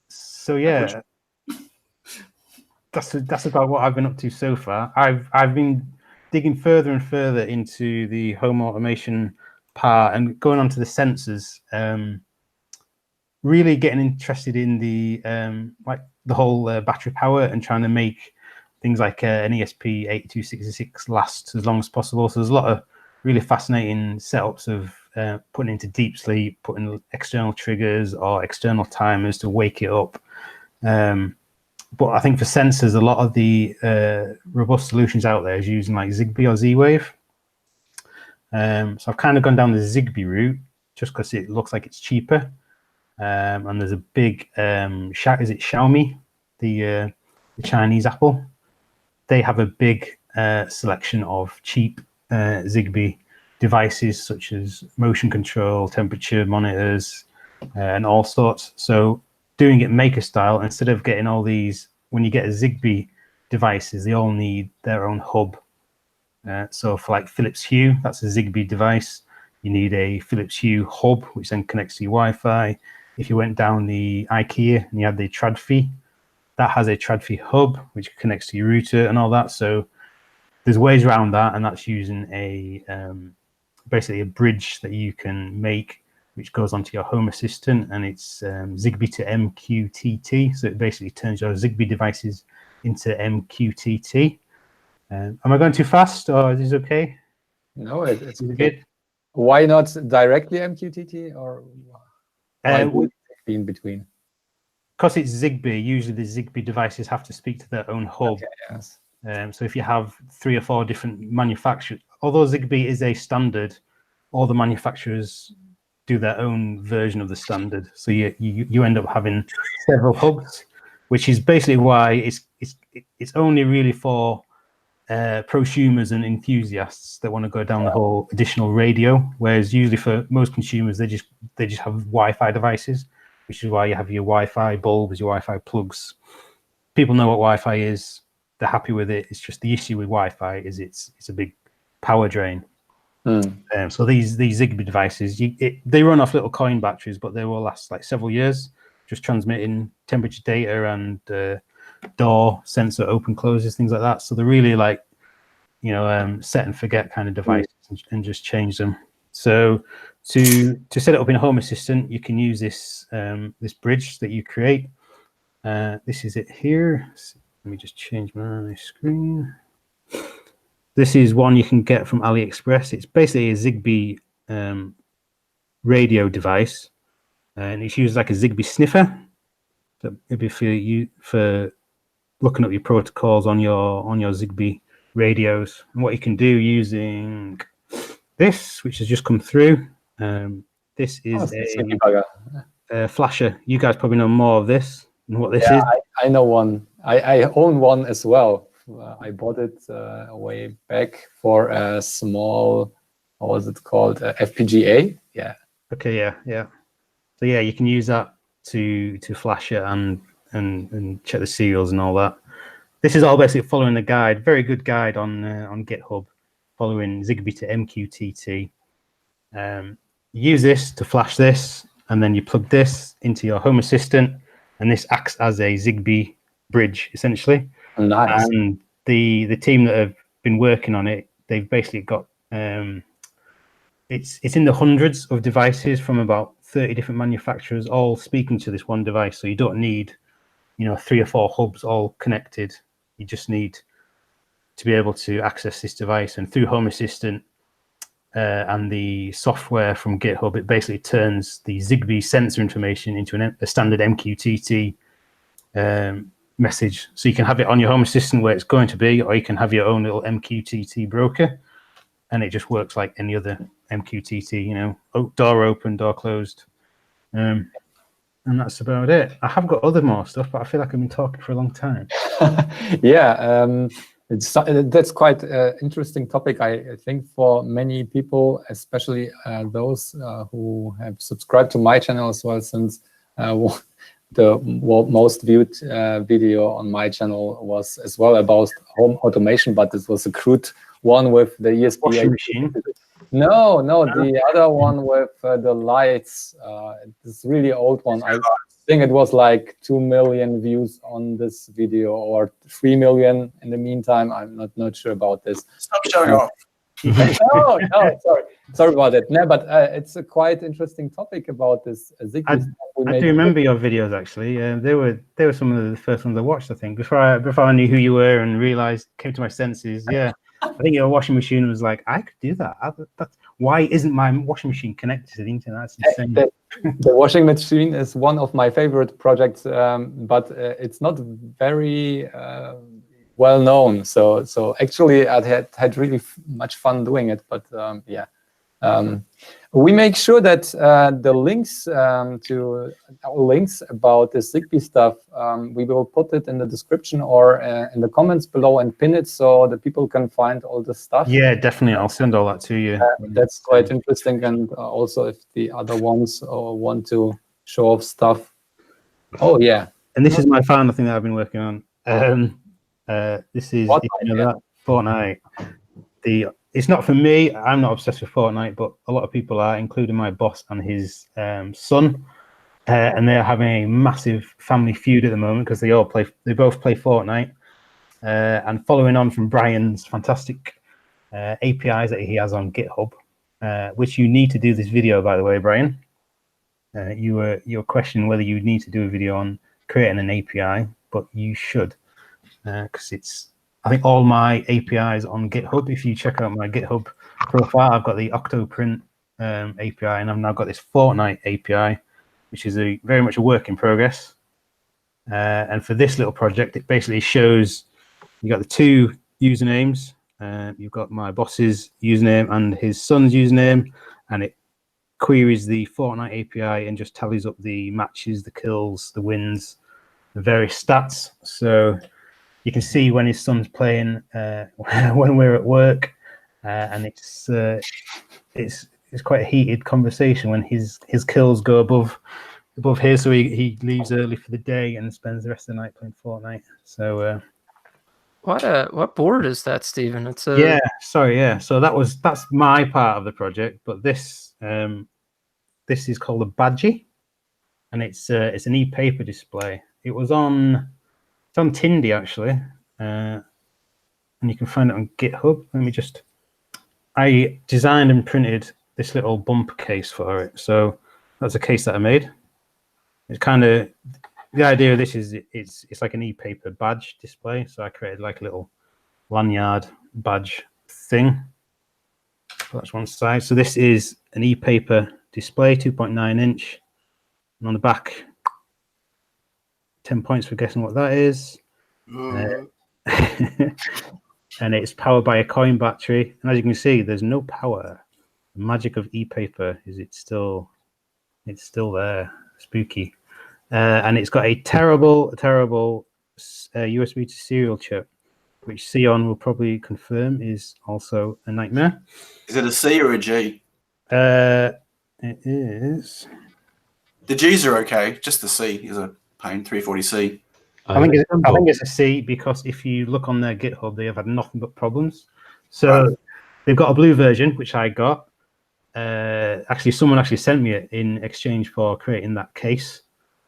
So yeah, that's about what I've been up to so far. I've been digging further and further into the home automation part and going on to the sensors. Really getting interested in the like the whole battery power and trying to make things like an ESP8266 last as long as possible. So there's a lot of really fascinating setups of putting into deep sleep, putting external triggers or external timers to wake it up. But I think for sensors, a lot of the robust solutions out there is using like Zigbee or Z-Wave. So I've kind of gone down the Zigbee route just because it looks like it's cheaper. And there's a big is it Xiaomi, the Chinese Apple? They have a big selection of cheap Zigbee devices such as motion control, temperature monitors, and all sorts. So doing it maker style, instead of getting all these, when you get a Zigbee devices, they all need their own hub. So for like Philips Hue, that's a Zigbee device. You need a Philips Hue hub, which then connects to your Wi-Fi. If you went down the IKEA and you had the Tradfi, that has a Tradfi hub, which connects to your router and all that. So there's ways around that, and that's using a basically a bridge that you can make, which goes onto your Home Assistant, and it's Zigbee to MQTT. So it basically turns your Zigbee devices into MQTT. Am I going too fast, or is this okay? No, it's good. Why not directly MQTT, or why would it be in between? Because it's Zigbee, usually the Zigbee devices have to speak to their own hub. Okay, yes. So if you have 3 or 4 different manufacturers, although Zigbee is a standard, all the manufacturers do their own version of the standard. So you end up having several hubs, which is basically why it's only really for prosumers and enthusiasts that want to go down the whole additional radio. Whereas usually for most consumers, they just have Wi-Fi devices, which is why you have your Wi-Fi bulbs, your Wi-Fi plugs. People know what Wi-Fi is. They're happy with it. It's just the issue with Wi-Fi is it's a big power drain. So these Zigbee devices, they run off little coin batteries, but they will last like several years, just transmitting temperature data and door sensor open closes, things like that. So they're really like, you know, set and forget kind of devices, and just change them. So to set it up in Home Assistant, you can use this this bridge that you create. This is it here. Let me just change my screen. This is one you can get from AliExpress. It's basically a Zigbee radio device, and it's used like a Zigbee sniffer. So maybe for looking up your protocols on your Zigbee radios, and what you can do using this, which has just come through. This is a flasher. You guys probably know more of this and what this is. I know one. I own one as well. I bought it way back for a small, what was it called? FPGA. Yeah. Okay. Yeah. So yeah, you can use that to flash it and check the serials and all that. This is all basically following the guide. Very good guide on GitHub, following Zigbee to MQTT. You use this to flash this, and then you plug this into your Home Assistant, and this acts as a Zigbee bridge, essentially. Nice. And the team that have been working on it, they've basically got it's in the hundreds of devices from about 30 different manufacturers, all speaking to this one device. So you don't need 3 or 4 hubs all connected. You just need to be able to access this device, and through Home Assistant and the software from GitHub, it basically turns the Zigbee sensor information into a standard MQTT message. So you can have it on your Home Assistant where it's going to be, or you can have your own little MQTT broker, and it just works like any other MQTT, door open, door closed. And that's about it. I have got more stuff, but I feel like I've been talking for a long time. Yeah, that's quite an interesting topic, I think, for many people, especially those who have subscribed to my channel as well, since the most viewed video on my channel was as well about home automation, but this was a crude one with the ESP washing machine. No, the other one with the lights. This really old one. I think it was like 2 million views on this video, or 3 million in the meantime. I'm not sure about this. Stop showing off. No, sorry about it. No, but it's a quite interesting topic about this Zigbee I stuff. do remember your videos actually. They were some of the first ones I watched. I think before I knew who you were and realized, came to my senses. Yeah, I think your washing machine was like, I could do that. Why isn't my washing machine connected to the internet? That's insane. The washing machine is one of my favorite projects, but it's not very well known. So actually, I had really much fun doing it. But yeah, we make sure that the links to our links about the Zigbee stuff, we will put it in the description or in the comments below and pin it so that people can find all the stuff. Yeah, definitely. I'll send all that to you. That's quite interesting. And also, if the other ones want to show off stuff. Oh, yeah. And this is my final thing that I've been working on. This is Fortnite. It's not for me. I'm not obsessed with Fortnite, but a lot of people are, including my boss and his son. And they're having a massive family feud at the moment because they both play Fortnite. And following on from Brian's fantastic APIs that he has on GitHub, which you need to do this video, by the way, Brian. You were questioning whether you need to do a video on creating an API, but you should, because I think all my APIs on GitHub. If you check out my GitHub profile, I've got the Octoprint API, and I've now got this Fortnite API, which is very much a work in progress. And for this little project, it basically shows you got the 2 usernames. You've got my boss's username and his son's username, and it queries the Fortnite API and just tallies up the matches, the kills, the wins, the various stats. So you can see when his son's playing, when we're at work, and it's quite a heated conversation when his kills go above here. So he leaves early for the day and spends the rest of the night playing Fortnite. So what board is that, Stephen? It's a So that's my part of the project, but this is called a Badgie, and it's an e-paper display. It was on. It's on Tindy actually, and you can find it on GitHub. I designed and printed this little bumper case for it. So that's a case that I made. It's kind of, the idea of this is it's like an e-paper badge display. So I created like a little lanyard badge thing. So that's one side. So this is an e-paper display, 2.9 inch. And on the back, 10 points for guessing what that is. And it's powered by a coin battery. And as you can see, there's no power. The magic of e-paper is it's still there. Spooky. And it's got a terrible USB to serial chip, which Seon will probably confirm is also a nightmare. Is it a C or a G? It is. The G's are okay. Just the C is a pain. 340C. I think it's a C, because if you look on their GitHub, they have had nothing but problems. So they've got a blue version, which I got. Actually, someone actually sent me it in exchange for creating that case.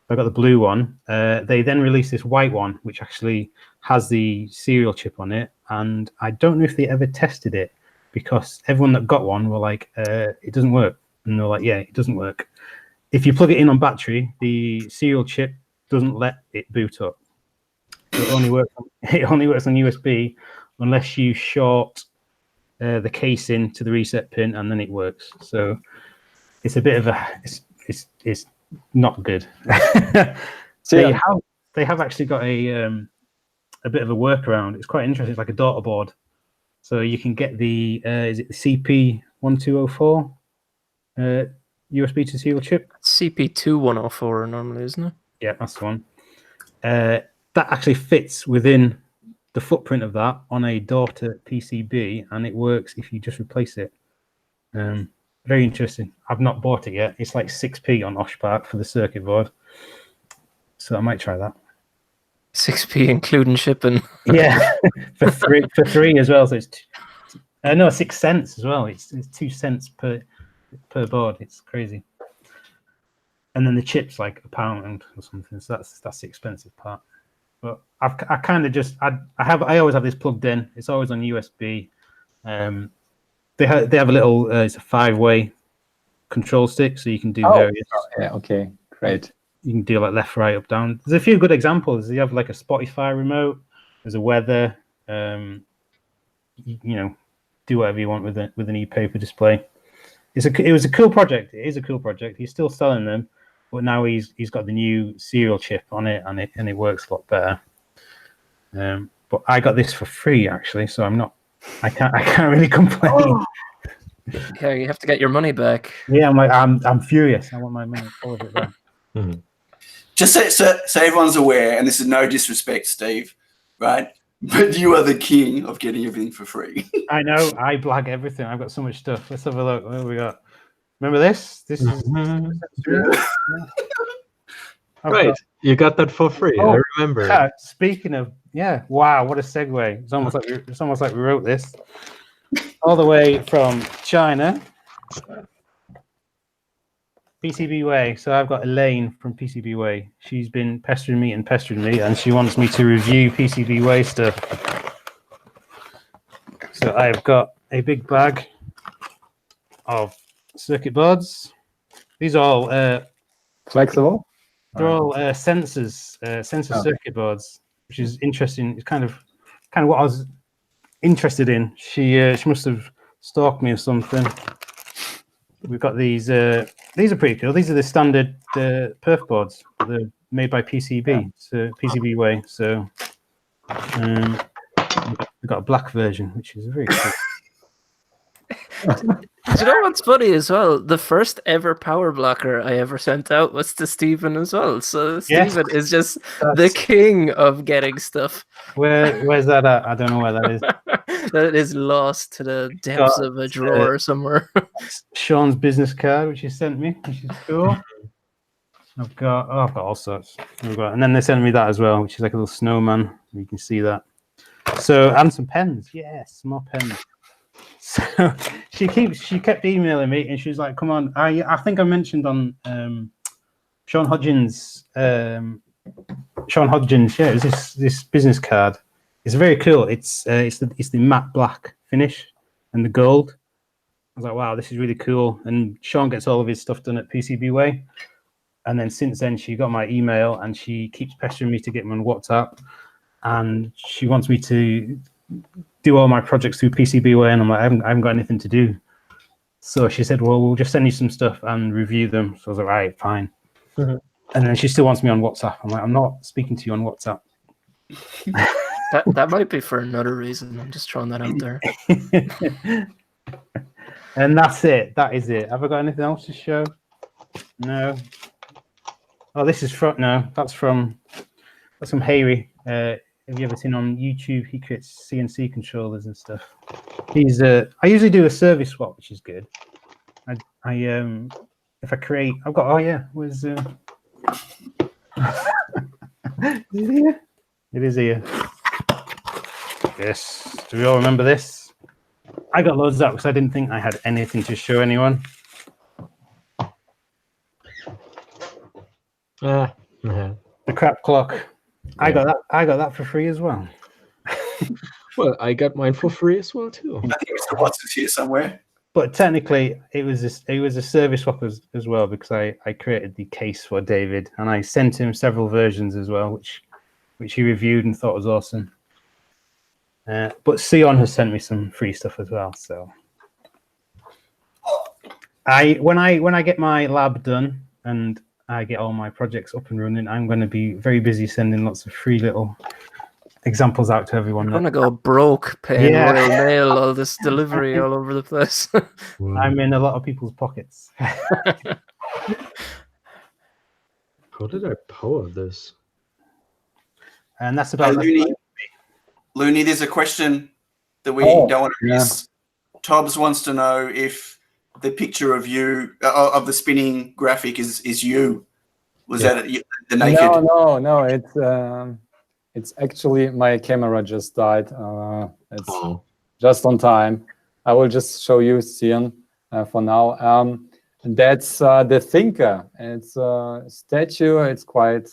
I got the blue one. They then released this white one, which actually has the serial chip on it. And I don't know if they ever tested it, because everyone that got one were like, it doesn't work. And they're like, yeah, it doesn't work. If you plug it in on battery, the serial chip doesn't let it boot up. So it only works on USB unless you short the case in to the reset pin, and then it works. So it's a bit of it's not good. So they have actually got a bit of a workaround. It's quite interesting. It's like a daughter board, so you can get the is it the CP1204 USB to serial chip? CP2104 normally, isn't it? Yeah, that's the one. That actually fits within the footprint of that on a daughter PCB, and it works if you just replace it. Very interesting. I've not bought it yet. It's like 6p on Oshpark for the circuit board, so I might try that. 6p including shipping. Yeah, for three as well. So it's 6 cents as well. It's 2 cents per board. It's crazy. And then the chip's like £1 or something. So that's the expensive part. But I kind of just I always have this plugged in. It's always on USB. They have a little it's a 5-way control stick, so you can do various. Yeah, okay, great. You can do like left, right, up, down. There's a few good examples. You have like a Spotify remote. There's a weather. You know, do whatever you want with an e-paper display. It was a cool project. It is a cool project. He's still selling them, but now he's got the new serial chip on it, and it works a lot better. But I got this for free actually, so I can't really complain. Oh. Yeah, you have to get your money back. Yeah, I'm furious. I want my money, all of it back. Mhm. Just so everyone's aware, and this is no disrespect, Steve, right? But you are the king of getting everything for free. I know. I blag everything. I've got so much stuff. Let's have a look. What have we got? Remember this? This is Right. You got that for free. I remember. Yeah, speaking of, wow, what a segue. It's almost like we wrote this all the way from China. PCBWay. So I've got Elaine from PCBWay. She's been pestering me, and she wants me to review PCBWay stuff. So I've got a big bag of circuit boards. These are all Flexible? they're all sensor circuit boards, which is interesting. It's kind of what I was interested in. She must have stalked me or something. We've got these. These are pretty cool. These are the standard perf boards. They're made by PCB, so PCBWay. So we've got a black version, which is very cool. Do you know what's funny as well? The first ever power blocker I ever sent out was to Stephen as well. So Stephen is just the king of getting stuff. Where's that at? I don't know where that is. That is lost to the depths of a drawer somewhere. Sean's business card, which he sent me, which is cool. I've got all sorts. And then they sent me that as well, which is like a little snowman. You can see that. So, and some pens. Yes, more pens. So she kept emailing me, and she was like, "Come on!" I think I mentioned on Sean Hodgins. Yeah, it's this business card. It's very cool. It's the matte black finish and the gold. I was like, wow, this is really cool. And Sean gets all of his stuff done at PCBWay. And then since then, she got my email, and she keeps pestering me to get him on WhatsApp, and she wants me to do all my projects through PCBWay, and I'm like, I haven't got anything to do. So she said, well, we'll just send you some stuff and review them. So I was like, right, fine. And then she still wants me on WhatsApp. I'm like, I'm not speaking to you on WhatsApp. That might be for another reason. I'm just throwing that out there. And that's it. That is it. Have I got anything else to show? No. Oh, this is from that's from Harry. Have you ever seen on YouTube? He creates CNC controllers and stuff. He's I usually do a service swap, which is good. If I create, I've got where's is it here? It is here. Yes. Do we all remember this? I got loads of that because I didn't think I had anything to show anyone. Yeah. The crap clock. I got that for free as well. Well, I got mine for free as well too. I think Mr. Watts is here somewhere. But technically, it was a service swap as well, because I created the case for David and I sent him several versions as well, which he reviewed and thought was awesome. But Seon has sent me some free stuff as well. So when I get my lab done and I get all my projects up and running, I'm going to be very busy sending lots of free little examples out to everyone. I'm gonna go broke paying Yeah. Royal Mail, all this delivery all over the place. I'm in a lot of people's pockets. How did I power this? And that's about Looney, there's a question that we don't want to miss. Tobbs wants to know if the picture of you, of the spinning graphic is you. Was that the naked? No. It's actually my camera just died. It's just on time. I will just show you Seon for now. That's the thinker. It's a statue. It's quite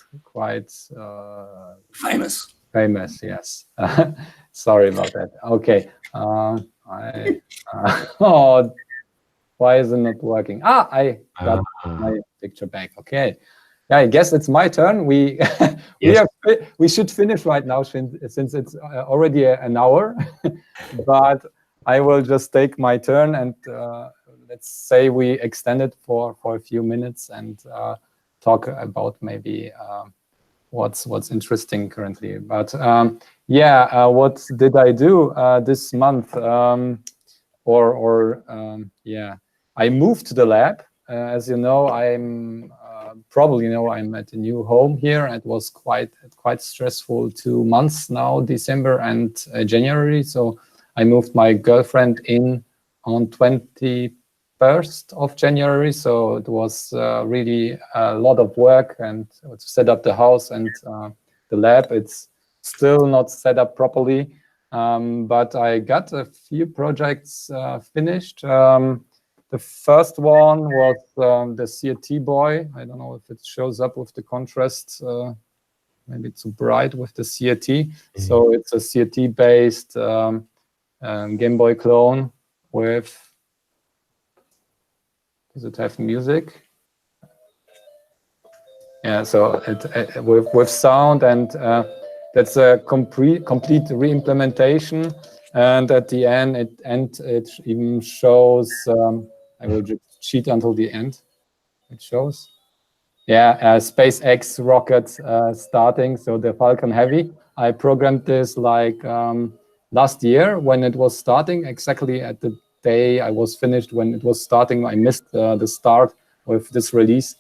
Famous. famous. Yes. Sorry about that. Okay. Why is it not working? I got my picture back. Okay. Yeah, I guess it's my turn. We we should finish right now since it's already an hour. But I will just take my turn and let's say we extend it for a few minutes and talk about maybe what's interesting currently. But what did I do this month? I moved to the lab. As you know, I'm at a new home here. It was quite stressful 2 months now, December and January. So I moved my girlfriend in on 21st of January. So it was really a lot of work and to set up the house and the lab. It's still not set up properly, but I got a few projects finished. The first one was the CRT boy. I don't know if it shows up with the contrast. Maybe it's too bright with the CRT. So it's a CRT-based Game Boy clone with... Does it have music? Yeah, so it with sound, and that's a complete re-implementation. And at the end, it even shows. I will just cheat until the end. It shows. Yeah, SpaceX rocket starting. So the Falcon Heavy. I programmed this like last year when it was starting. Exactly at the day I was finished when it was starting. I missed the start with this release,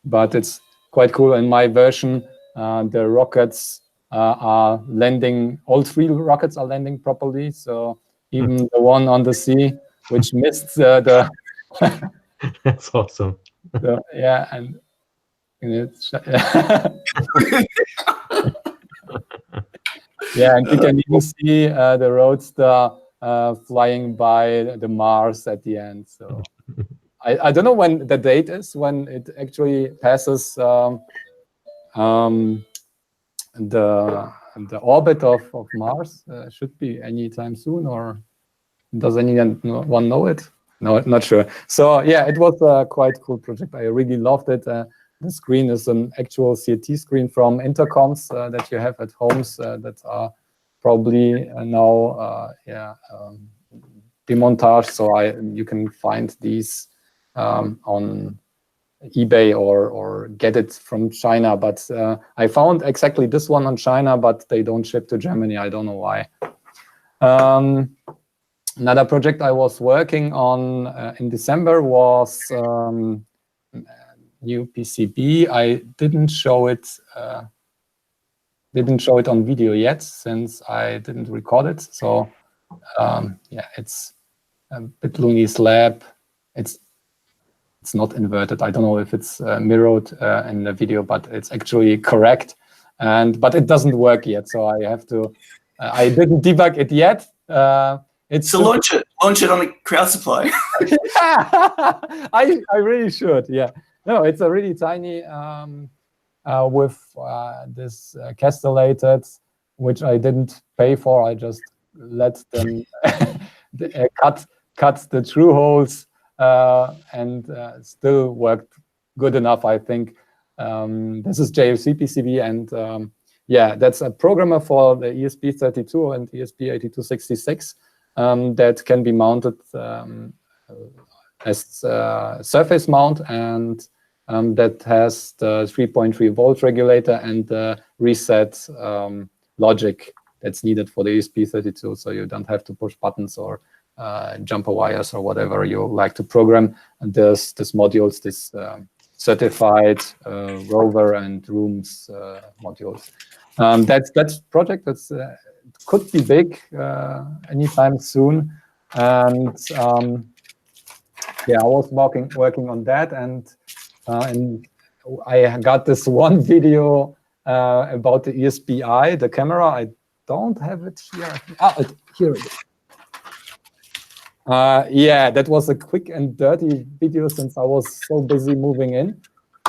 but it's quite cool. In my version, the rockets are landing. All 3 rockets are landing properly. So even the one on the sea, which missed the. That's awesome. Yeah, and it's yeah, and you can even see the Roadster flying by the Mars at the end. So I don't know when the date is when it actually passes the orbit of Mars. Should be anytime soon, or does anyone know it? No, not sure. So yeah, it was a quite cool project. I really loved it. The screen is an actual CRT screen from intercoms that you have at homes that are probably now demontage. So you can find these on eBay or get it from China. But I found exactly this one on China, but they don't ship to Germany. I don't know why. Another project I was working on in December was new PCB. I didn't show it on video yet since I didn't record it. So yeah, it's bitluni's lab. It's not inverted. I don't know if it's mirrored in the video, but it's actually correct. But it doesn't work yet, so I have to. I didn't debug it yet. So launch it on a crowd supply. I really should. Yeah. No, it's a really tiny with this castellated, which I didn't pay for. I just let them cut the through holes, and still worked good enough, I think. This is JFC PCB, and yeah, that's a programmer for the ESP32 and ESP8266 that can be mounted as surface mount, and that has the 3.3 volt regulator and the reset logic that's needed for the ESP32, so you don't have to push buttons or jumper wires or whatever you like to program. And there's this modules, this certified rover and rooms modules. That's project that's could be big anytime soon. And yeah, I was working on that, and I got this one video about the ESP-I, the camera. I don't have it here. Here it is. Yeah, that was a quick and dirty video since I was so busy moving in,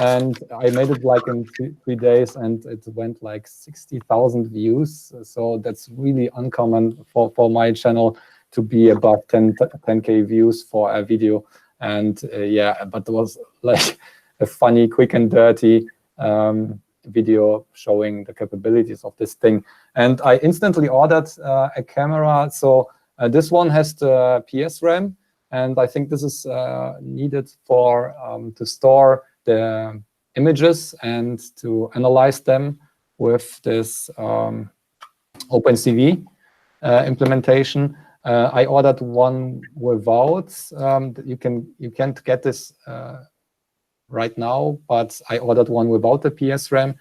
and I made it like in 3 days, and it went like 60,000 views. So that's really uncommon for my channel to be above 10K views for a video. And yeah, but it was like a funny, quick and dirty video showing the capabilities of this thing. And I instantly ordered a camera. So this one has the PS RAM, and I think this is needed for to store the images and to analyze them with this OpenCV implementation. I ordered one without. You can't get this right now, but I ordered one without the PS RAM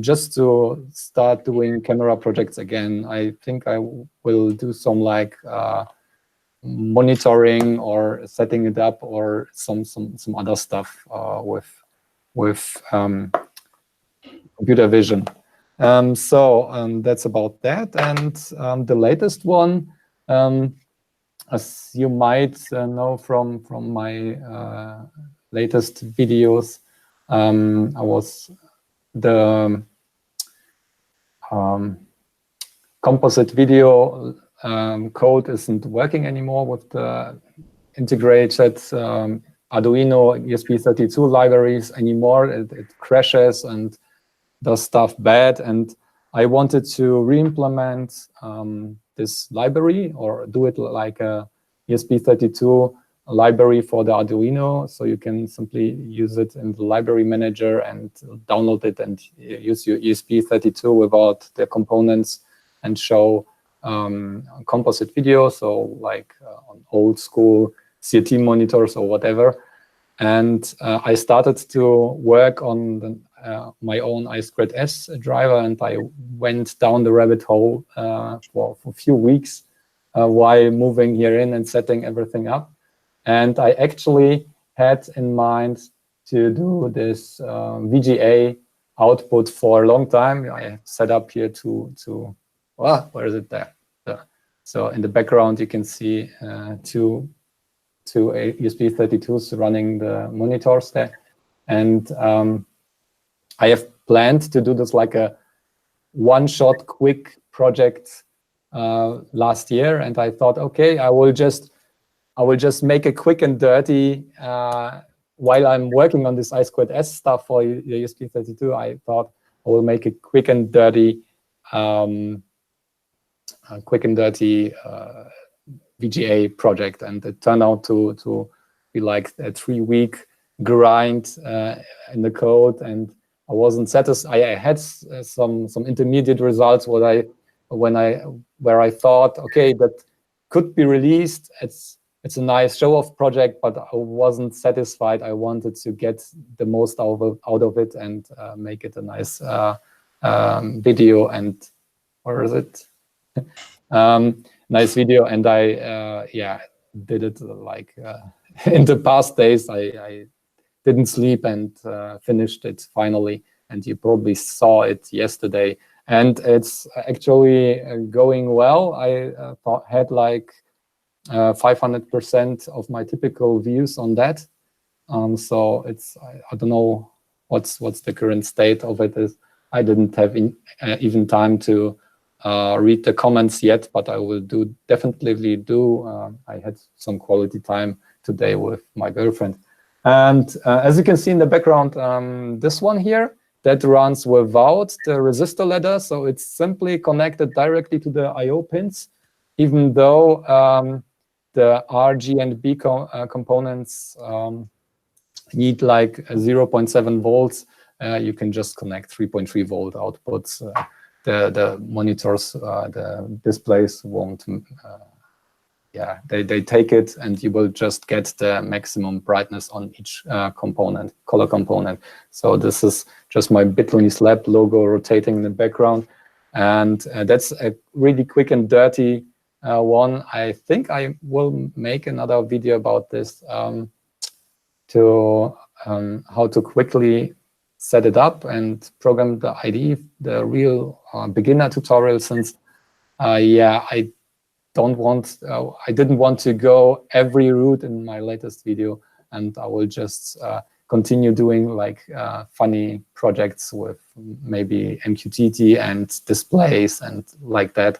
just to start doing camera projects again. I think I will do some like monitoring or setting it up or some other stuff with computer vision. So that's about that. And the latest one, as you might know from my latest videos, I was the composite video code isn't working anymore with the integrated Arduino ESP32 libraries anymore. It crashes and does stuff bad, and I wanted to re-implement this library or do it like a ESP32 library for the Arduino, so you can simply use it in the library manager and download it and use your ESP32 without the components and show composite video, so like on old school CRT monitors or whatever. And I started to work on my own s1e01 driver, and I went down the rabbit hole for a few weeks while moving here in and setting everything up. And I actually had in mind to do this VGA output for a long time. I set up here well, where is it there? So in the background, you can see two ESP32s running the monitors there. And I have planned to do this like a one-shot quick project last year. And I thought, okay, I will just make a quick and dirty while I'm working on this s1e01 stuff for the ESP32. I thought I will make a quick and dirty VGA project, and it turned out to be like a 3-week grind in the code, and I wasn't satisfied. I had some intermediate results where I thought, okay, that could be released. It's a nice show-off project, but I wasn't satisfied. I wanted to get the most out of it and make it a nice video, and or is it nice video? And I did it like in the past days. I didn't sleep and finished it finally, and you probably saw it yesterday, and it's actually going well. I had like 500% of my typical views on that. So it's I don't know what's the current state of it is. I didn't have even time to read the comments yet, but I will definitely do. I had some quality time today with my girlfriend. And as you can see in the background, this one here, that runs without the resistor ladder. So it's simply connected directly to the I/O pins, even though the R, G, and B components need like 0.7 volts. You can just connect 3.3 volt outputs. The monitors, the displays won't. They take it, and you will just get the maximum brightness on each component, color component. So this is just my bitluni slab logo rotating in the background, and that's a really quick and dirty one. I think I will make another video about this to how to quickly set it up and program the IDE, the real beginner tutorial, since I didn't want to go every route in my latest video, and I will just continue doing like funny projects with maybe MQTT and displays and like that.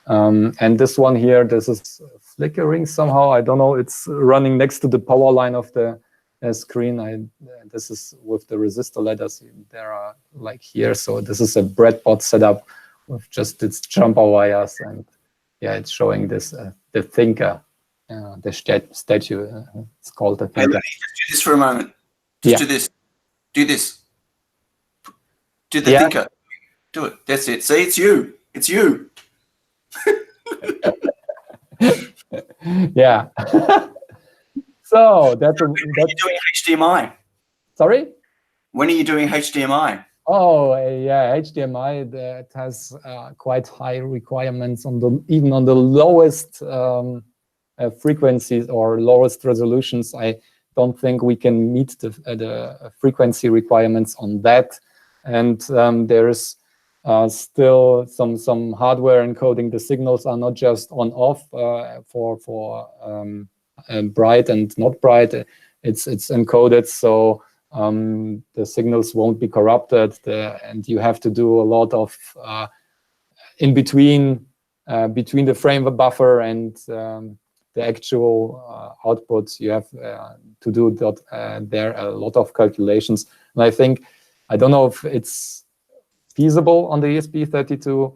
And this one here, this is flickering somehow. I don't know. It's running next to the power line of the screen. This is with the resistor ladders. There are like here. So this is a breadboard setup with just its jumper wires, and yeah, it's showing this the thinker, the statue. It's called the thinker. Hey, just do this for a moment. Just do this. Do this. Do the thinker. Do it. That's it. See, it's you. It's you. Yeah. So that's when are you doing HDMI? Sorry? When are you doing HDMI? Oh, yeah, HDMI, that has quite high requirements on even on the lowest frequencies or lowest resolutions. I don't think we can meet the frequency requirements on that. And there's still some hardware encoding. The signals are not just on/off for bright and not bright. It's encoded, so the signals won't be corrupted, and you have to do a lot of in between the frame buffer and the actual output. You have to do there a lot of calculations, and I don't know if it's feasible on the ESP32.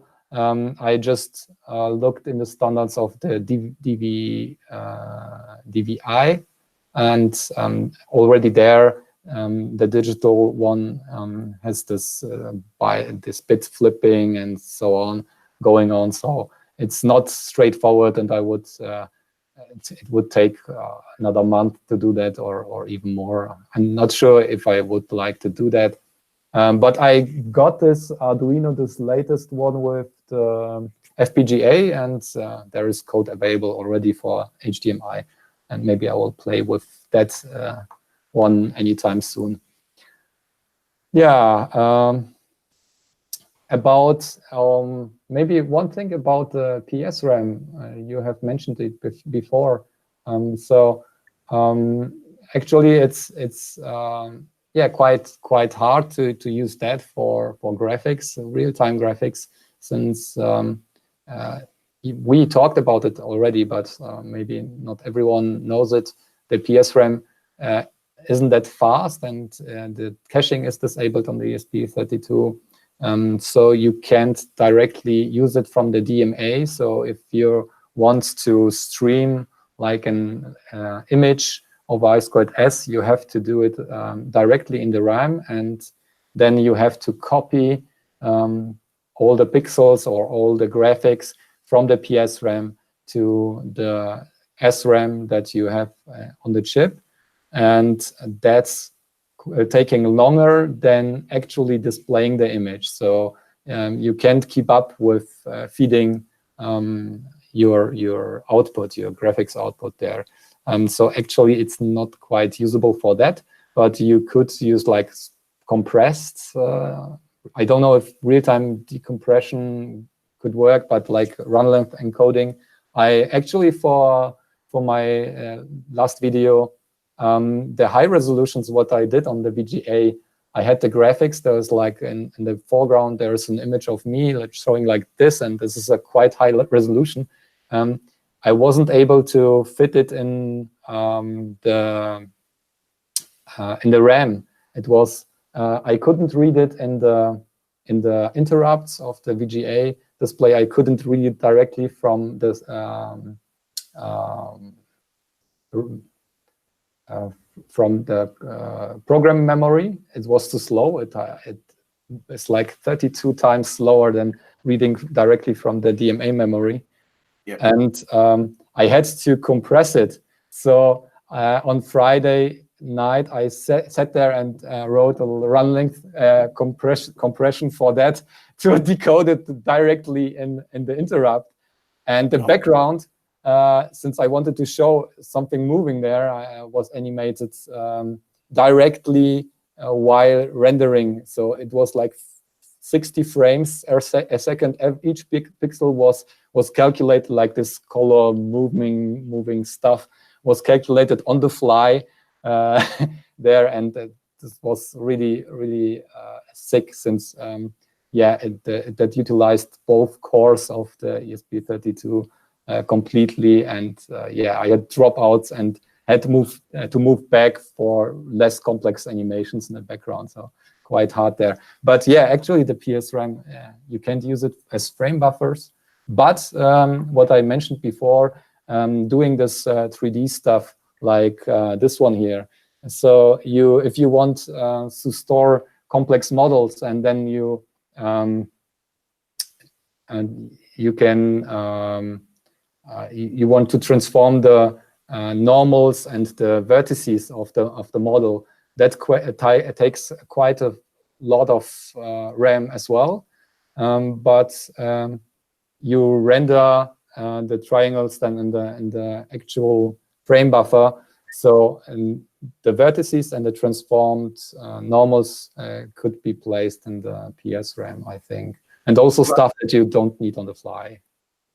I just looked in the standards of the DVI, and already there the digital one has this bit flipping and so on going on. So it's not straightforward, and it would take another month to do that, or even more. I'm not sure if I would like to do that. But I got this Arduino, this latest one with the FPGA, and there is code available already for HDMI, and maybe I will play with that one anytime soon. Yeah, about maybe one thing about the PSRAM, you have mentioned it before. Actually, it's yeah, quite hard to use that for graphics, real-time graphics, since we talked about it already, but maybe not everyone knows it. The PSRAM isn't that fast, and the caching is disabled on the ESP32, so you can't directly use it from the DMA. So if you want to stream like an image over I²S, you have to do it directly in the RAM, and then you have to copy all the pixels or all the graphics from the PSRAM to the SRAM that you have on the chip. And that's taking longer than actually displaying the image. So you can't keep up with feeding your output, your graphics output there. So actually it's not quite usable for that, but you could use like compressed, I don't know if real-time decompression could work, but like run length encoding. I actually, for my last video, the high resolutions, what I did on the VGA, I had the graphics. There was like in the foreground, there's an image of me like showing like this, and this is a quite high resolution. I wasn't able to fit it in the RAM. It was I couldn't read it in the interrupts of the VGA display. I couldn't read it directly from this from the program memory. It was too slow. It's like 32 times slower than reading directly from the DMA memory. Yep. And I had to compress it. So on Friday night, I sat there and wrote a run length compression for that to decode it directly in the interrupt. And the background, since I wanted to show something moving there, was animated directly while rendering. So it was like 60 frames a second. Each pixel was calculated like this color moving stuff was calculated on the fly there, and this was really sick, since that utilized both cores of the ESP32 completely, and I had dropouts and had to move back for less complex animations in the background. So quite hard there. But yeah, actually the PSRAM, you can't use it as frame buffers. But what I mentioned before, doing this 3D stuff like this one here. So if you want to store complex models, and then you can you want to transform the normals and the vertices of the model, that takes quite a lot of RAM as well. But you render the triangles then in the actual frame buffer. So the vertices and the transformed normals could be placed in the PSRAM, I think. And also stuff that you don't need on the fly.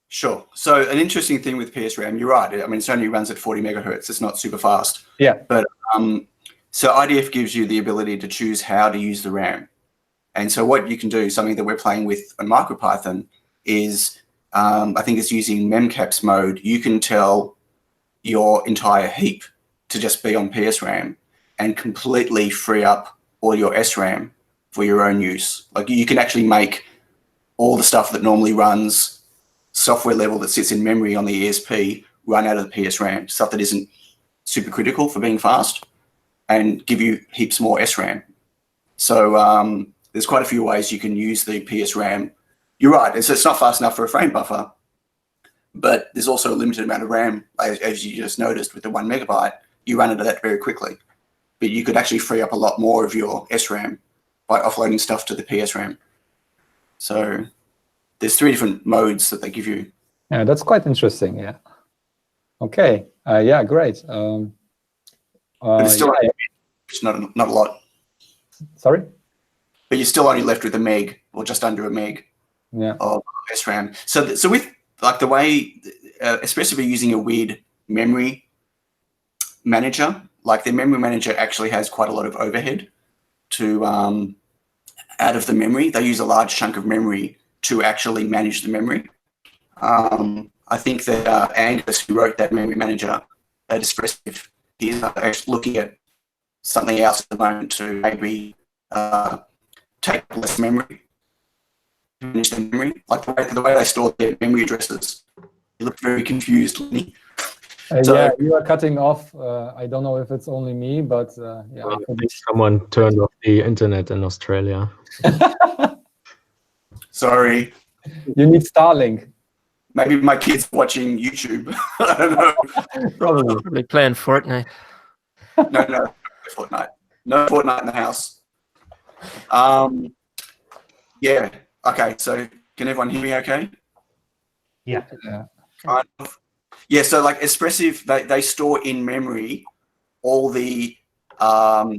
Sure. So an interesting thing with PSRAM, you're right. I mean, it only runs at 40 megahertz. It's not super fast. Yeah. But so IDF gives you the ability to choose how to use the RAM. And so what you can do, something that we're playing with on MicroPython, is I think it's using memcaps mode. You can tell your entire heap to just be on PSRAM and completely free up all your SRAM for your own use. Like you can actually make all the stuff that normally runs software level that sits in memory on the ESP run out of the PSRAM, stuff that isn't super critical for being fast, and give you heaps more SRAM. So there's quite a few ways you can use the PSRAM. You're right, it's not fast enough for a frame buffer, but there's also a limited amount of RAM, as you just noticed with the 1 megabyte. You run into that very quickly, but you could actually free up a lot more of your SRAM by offloading stuff to the PSRAM. So there's 3 different modes that they give you. Yeah, that's quite interesting. Yeah. Okay. Yeah, great. But it's still it's not a lot. Sorry? But you're still only left with a meg, or just under a meg of SRAM. So with like the way, especially using a weird memory manager, like the memory manager actually has quite a lot of overhead to out of the memory. They use a large chunk of memory to actually manage the memory. I think that Angus, who wrote that memory manager, that expressive, he's actually looking at something else at the moment to maybe take less memory, manage the memory. Like the way they store their memory addresses, he looked very confused. So- Yeah, you are cutting off. I don't know if it's only me, but yeah, I couldn't. Someone turned off the internet in Australia. Sorry. You need Starlink, Maybe my kid's watching YouTube. I don't know. probably. Probably playing Fortnite. No Fortnite. No Fortnite in the house. Yeah. Okay. So can everyone hear me okay? Yeah. Kind of. Yeah. So like Expressive, they store in memory all the all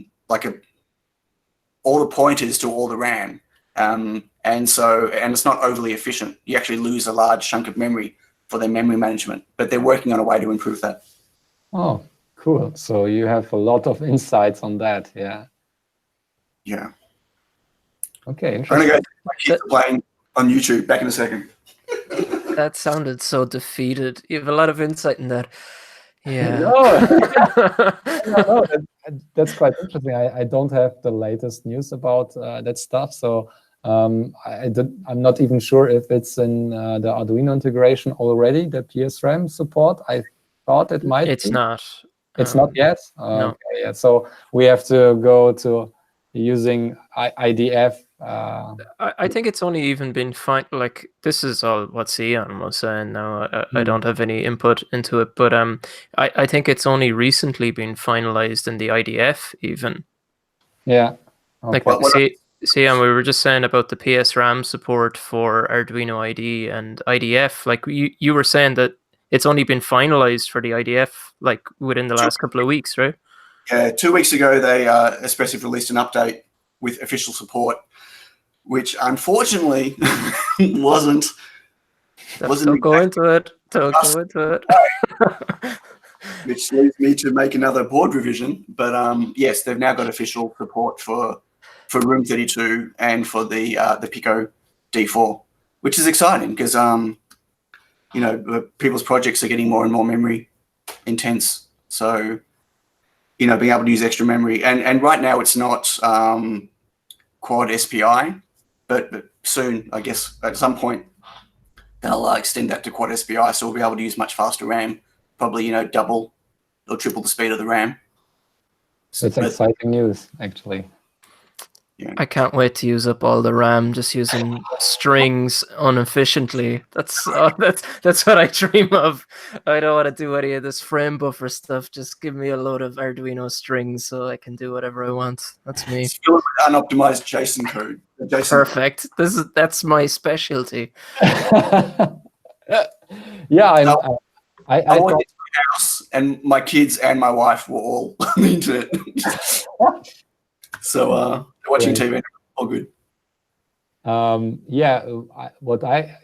the pointers to all the RAM. And it's not overly efficient. You actually lose a large chunk of memory for their memory management, but they're working on a way to improve that. Oh, cool. So you have a lot of insights on that. Yeah. Yeah. Okay, I'm gonna interesting. go my kids are playing on YouTube back in a second. That sounded so defeated. You have a lot of insight in that. Yeah. No, that's quite interesting. I don't have the latest news about that stuff, so I'm not even sure if it's in the Arduino integration already, the PSRAM support. I thought it might It's be. not. It's not yet? No. Okay, yeah. So we have to go to using IDF. I think it's only even been fine. Like, this is all what Seon was saying now. I Mm. don't have any input into it, but I think it's only recently been finalized in the IDF even. Yeah. Like, Okay. Seon, we were just saying about the PSRAM support for Arduino IDE and IDF. Like, you were saying that it's only been finalized for the IDF, like, within the last couple of weeks, right? Yeah, 2 weeks ago they Expressive released an update with official support, which unfortunately wasn't. Don't go into it. Don't go into it. Which leads me to make another board revision. But yes, they've now got official support for Room 32 and for the Pico D4, which is exciting because people's projects are getting more and more memory intense. So being able to use extra memory, and right now it's not quad SPI, but soon, I guess, at some point they'll extend that to quad SPI, so we'll be able to use much faster RAM, probably double or triple the speed of the RAM. It's exciting news, actually. Yeah. I can't wait to use up all the RAM just using strings inefficiently. That's what I dream of. I don't want to do any of this frame buffer stuff. Just give me a load of Arduino strings so I can do whatever I want. That's me. Fill it with unoptimized JSON code. Perfect. That's my specialty. Yeah, I I walked thought, into my house and my kids and my wife were all on the internet. So watching TV, all good. yeah, what I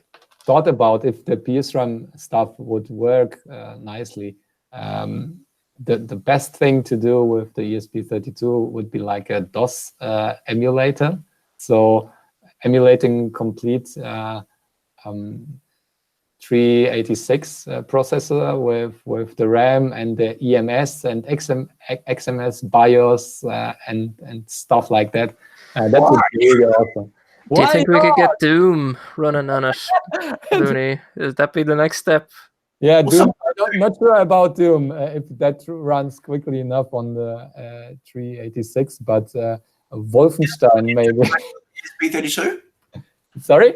thought about if the PSRAM stuff would work nicely, the best thing to do with the ESP32 would be like a DOS emulator. So emulating complete 386 processor with the RAM and the EMS and XMS BIOS and stuff like that. That would be really awesome. Do you think we could get Doom running on it, Looney? Would that be the next step? Yeah, Doom. I'm not sure about Doom if that runs quickly enough on the 386, but Wolfenstein maybe. ESP32? Sorry?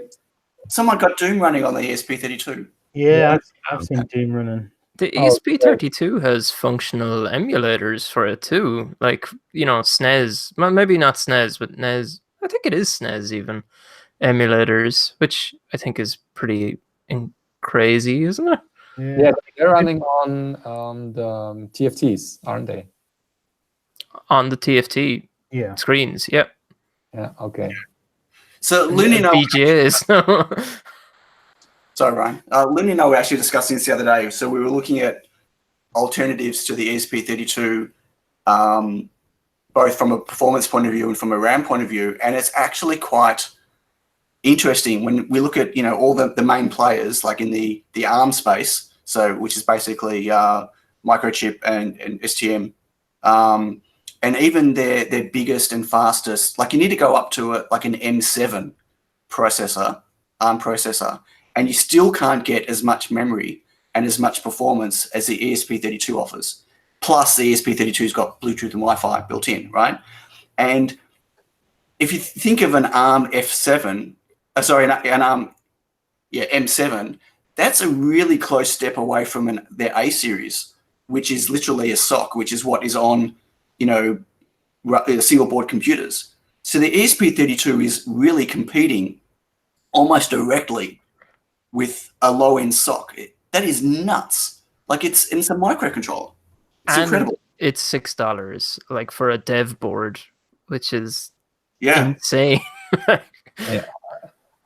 Someone got Doom running on the ESP32. Yeah, I've seen Doom running. The ESP32 has functional emulators for it too, like SNES. Well, maybe not SNES, but NES. I think it is SNES even emulators, which I think is pretty crazy, isn't it? Yeah, they're running on the TFTs, aren't they? On the TFT Yeah. screens, yeah. Yeah. Okay. So Looney and I, BGAs. sorry, Ryan. Looney and I were actually discussing this the other day. So we were looking at alternatives to the ESP32, both from a performance point of view and from a RAM point of view, and it's actually quite interesting when we look at all the main players, like in the ARM space, so which is basically Microchip and STM, and even their biggest and fastest, like you need to go up to like an M7 processor, ARM processor, and you still can't get as much memory and as much performance as the ESP32 offers. Plus, the ESP32's got Bluetooth and Wi-Fi built in, right? And if you think of an ARM F7, an ARM M7, that's a really close step away from their A series, which is literally a SoC, which is what is on, single board computers. So the ESP32 is really competing almost directly with a low-end SoC. That is nuts. Like it's a microcontroller. It's incredible. It's $6, like for a dev board, which is insane. Yeah.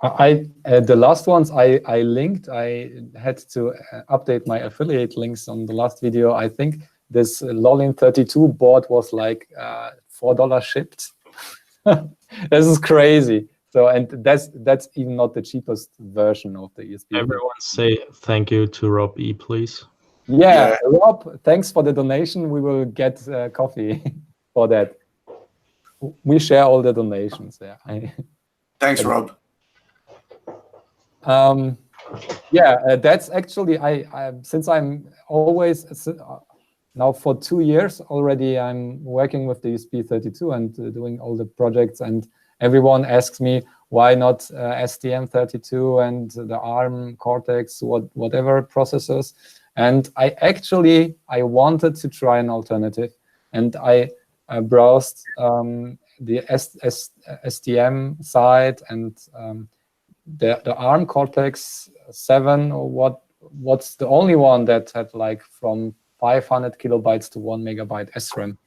The last ones I linked, I had to update my affiliate links on the last video. I think this Lolin 32 board was like $4 shipped. This is crazy. So, and that's even not the cheapest version of the ESP. Everyone say thank you to Rob E, please. Yeah, Rob, thanks for the donation. We will get coffee for that. We share all the donations. Yeah. Thanks, Rob. That's actually since I'm always now for 2 years already, I'm working with the ESP32 and doing all the projects, and everyone asks me why not STM32 and the ARM Cortex, whatever processors. And I wanted to try an alternative, and I browsed the STM side and the ARM Cortex 7, or what's the only one that had like from 500 kilobytes to 1 megabyte SRAM.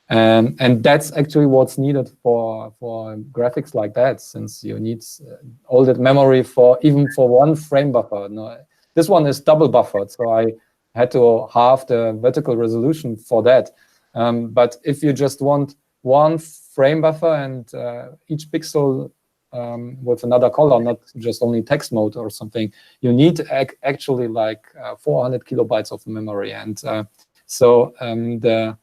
And that's actually what's needed for graphics like that, since you need all that memory even for one frame buffer. No, this one is double buffered, so I had to halve the vertical resolution for that. But if you just want one frame buffer and each pixel with another color, not just only text mode or something, you need actually like 400 kilobytes of memory. And so the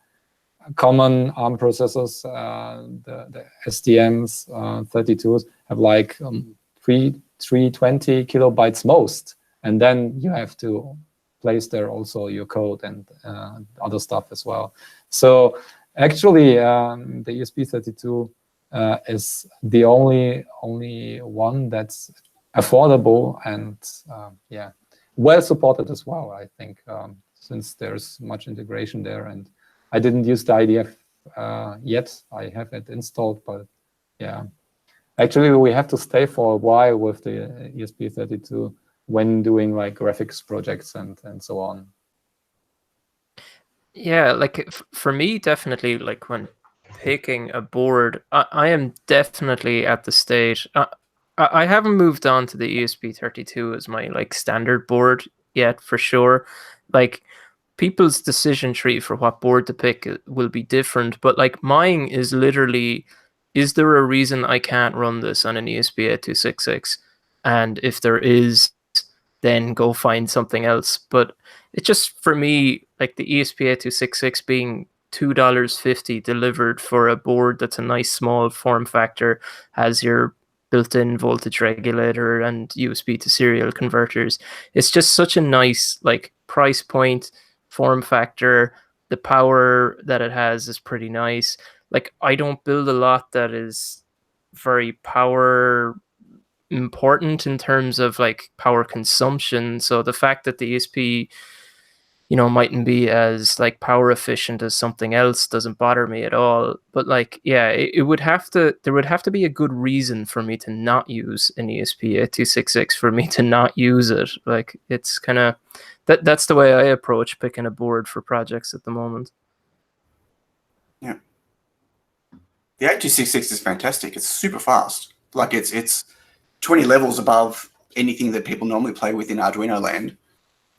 common ARM processors, the STMs, 32s, have like 320 kilobytes most. And then you have to place there also your code and other stuff as well. So actually, the ESP32 is the only one that's affordable and well supported as well, I think, since there's much integration there. And I didn't use the IDF yet. I have it installed, but yeah. Actually, we have to stay for a while with the ESP32 when doing like graphics projects and so on. Yeah, like for me, definitely, like when picking a board, I am definitely at the stage. I haven't moved on to the ESP32 as my like standard board yet, for sure. Like people's decision tree for what board to pick will be different, but like mine is literally, is there a reason I can't run this on an ESP8266? And if there is, then go find something else. But it's just, for me, like the ESP8266 being $2.50 delivered for a board that's a nice small form factor, has your built-in voltage regulator and USB to serial converters. It's just such a nice like price point, form factor. The power that it has is pretty nice. Like I don't build a lot that is very power important in terms of like power consumption. So the fact that the ESP, mightn't be as like power efficient as something else doesn't bother me at all. But like, yeah, there would have to be a good reason for me to not use an ESP8266, for me to not use it. Like it's kind of that's the way I approach picking a board for projects at the moment. Yeah, the 8266 is fantastic. It's super fast. Like it's 20 levels above anything that people normally play with in Arduino land.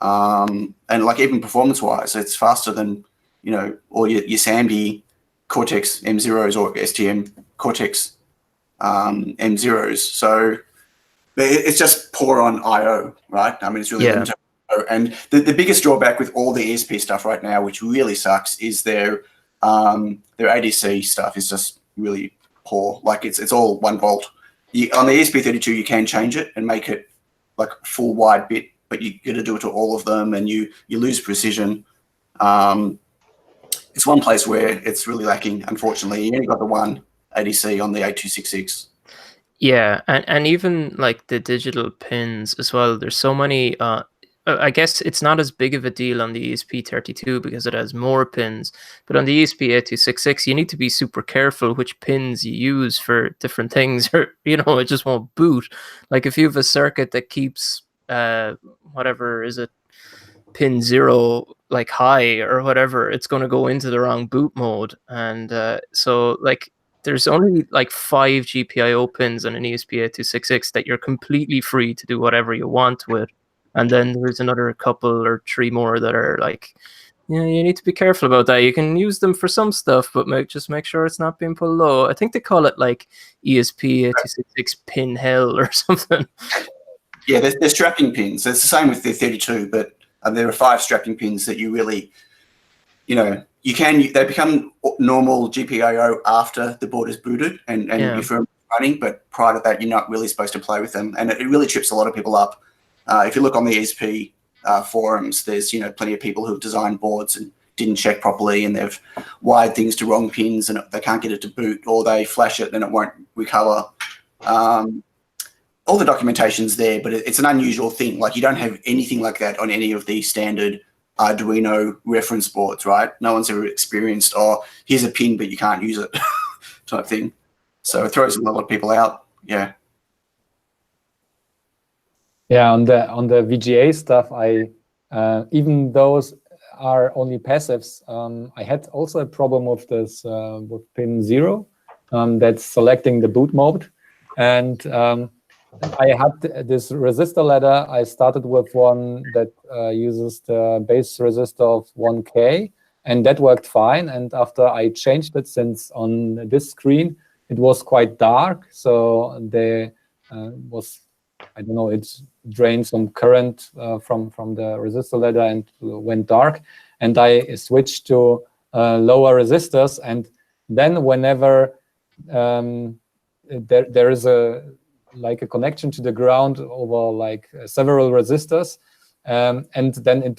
And like even performance-wise, it's faster than all your SAMD Cortex M0s or STM Cortex M0s. So it's just poor on I/O, right? I mean, it's really limited. And the biggest drawback with all the ESP stuff right now, which really sucks, is their ADC stuff is just really poor. Like it's all 1 volt. On the ESP32, you can change it and make it like full wide bit but you got to do it to all of them, and you lose precision. It's one place where it's really lacking, unfortunately. You only got the one ADC on the 8266. Yeah, and even like the digital pins as well. There's so many. I guess it's not as big of a deal on the ESP32 because it has more pins. But on the ESP8266, you need to be super careful which pins you use for different things, or it just won't boot. Like if you have a circuit that keeps whatever is it, pin 0 like high or whatever, it's going to go into the wrong boot mode. And so like there's only like 5 GPIO pins on an ESP8266 that you're completely free to do whatever you want with. And then there's another couple or 3 more that are like, you need to be careful about that. You can use them for some stuff, but just make sure it's not being pulled low. I think they call it like ESP8266 pin hell or something. Yeah, they're strapping pins. It's the same with the 32, but there are 5 strapping pins that you really, they become normal GPIO after the board is booted and your firm is running, but prior to that, you're not really supposed to play with them. And it really trips a lot of people up. If you look on the ESP forums, there's, plenty of people who've designed boards and didn't check properly, and they've wired things to wrong pins and they can't get it to boot, or they flash it and it won't recover. All the documentation's there, but it's an unusual thing. Like you don't have anything like that on any of the standard Arduino reference boards, right? No one's ever experienced, here's a pin, but you can't use it type thing. So it throws a lot of people out. Yeah. Yeah, on the VGA stuff, I even those are only passives. I had also a problem with this with pin 0, that's selecting the boot mode, and I had this resistor ladder. I started with one that uses the base resistor of 1K, and that worked fine. And after I changed it, since on this screen it was quite dark, so there was, I don't know, it drained some current from the resistor ladder and went dark. And I switched to lower resistors, and then whenever there is a connection to the ground over several resistors, and then it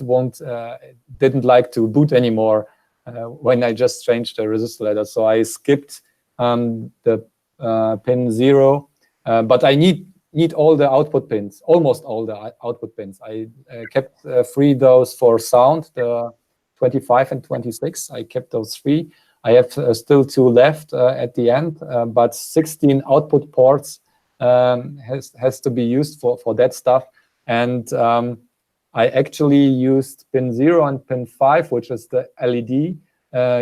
didn't like to boot anymore when I just changed the resistor ladder. So I skipped the pin 0, but I need all the output pins, almost all the output pins. I kept 3 those for sound, the 25 and 26. I kept those 3. I have still 2 left at the end, but 16 output ports has to be used for that stuff. And I actually used pin 0 and pin 5, which is the LED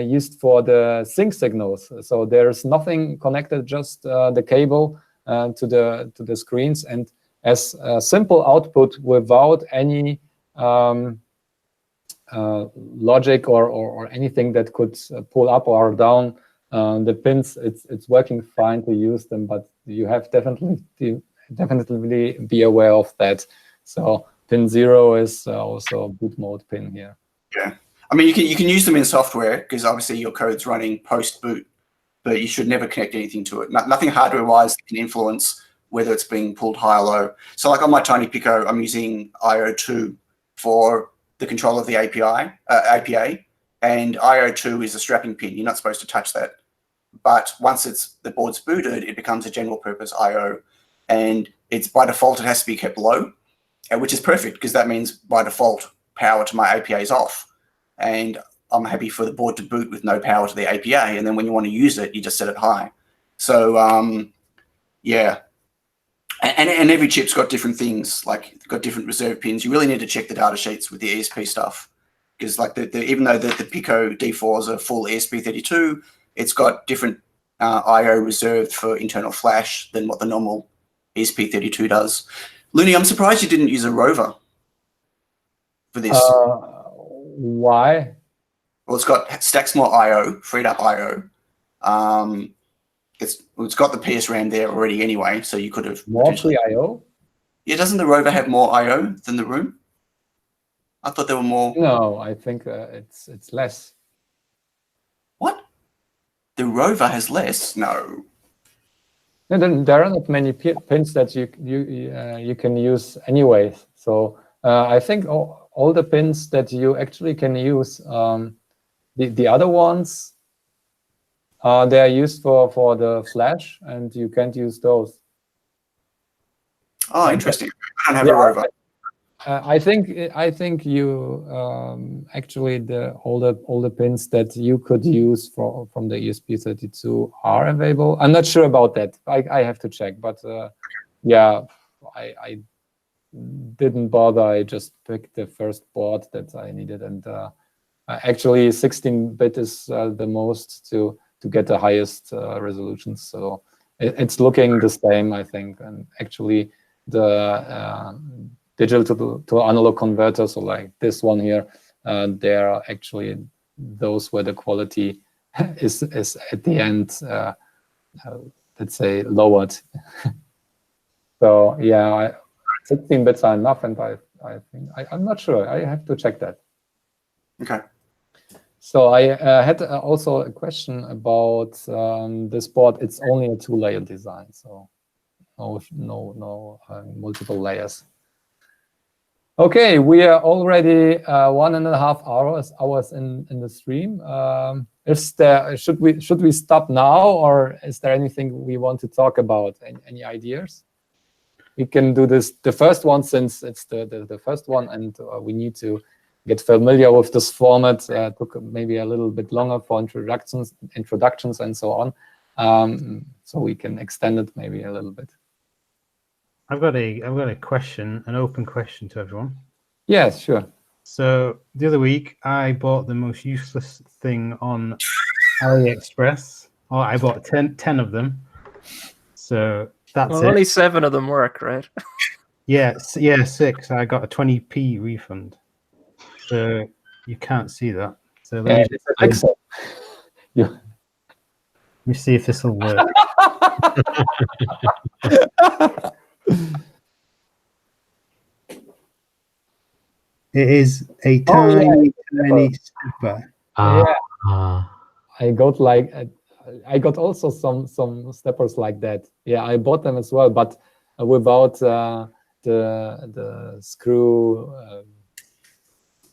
used for the sync signals. So there's nothing connected, just the cable to the screens, and as a simple output without any logic or anything that could pull up or down the pins. It's working fine to use them, but you have definitely be aware of that. So pin 0 is also a boot mode pin here. Yeah, I mean you can use them in software because obviously your code's running post boot, but you should never connect anything to it. Nothing hardware-wise can influence whether it's being pulled high or low. So like on my Tiny Pico, I'm using IO2 for the control of the APA, and IO2 is a strapping pin. You're not supposed to touch that. But once the board's booted, it becomes a general purpose IO, and it's by default, it has to be kept low, which is perfect because that means by default, power to my APA is off. And I'm happy for the board to boot with no power to the APA, and then when you want to use it, you just set it high. So yeah, and every chip's got different things, like it's got different reserve pins. You really need to check the data sheets with the ESP stuff, because like even though the Pico D4 is a full ESP32, it's got different I/O reserved for internal flash than what the normal ESP32 does. Looney, I'm surprised you didn't use a rover for this. Why? Well, it's got stacks more I/O, freed up I/O. It's got the PSRAM there already anyway, so you could have more free I/O. Yeah, doesn't the rover have more I/O than the room? I thought there were more. No, I think it's less. What? The rover has less? No. No, there are not many pins that you can use anyway. So I think all the pins that you actually can use, the other ones, they are used for the flash, and you can't use those. Oh, interesting. I don't have Yeah, a rover. I think you actually all the pins that you could use from the ESP32 are available. I'm not sure about that. I have to check, but yeah, I didn't bother. I just picked the first board that I needed, and actually 16-bit is the most to get the highest resolutions. So it's looking the same, I think, and actually the digital to analog converters, so like this one here, there are actually those where the quality is at the end, let's say, lowered. So yeah, 16 bits are enough, and I think I'm not sure. I have to check that. Okay. So I had also a question about this board. It's only a 2-layer design, so no multiple layers. Okay, we are already 1.5 hours in the stream. Should we stop now, or is there anything we want to talk about? Any ideas? We can do this the first one, since it's the first one, and we need to get familiar with this format. Took maybe a little bit longer for introductions and so on. So we can extend it maybe a little bit. I've got a question, an open question to everyone. Yes, sure. So the other week I bought the most useless thing on AliExpress. Oh, I bought 10 of them. So that's Well, it. only 7 of them work, right? Yeah, 6. I got a 20p refund. So you can't see that. So let me see if this will work. It is a tiny stepper. Yeah. I got also some steppers like that. Yeah, I bought them as well, but without the screw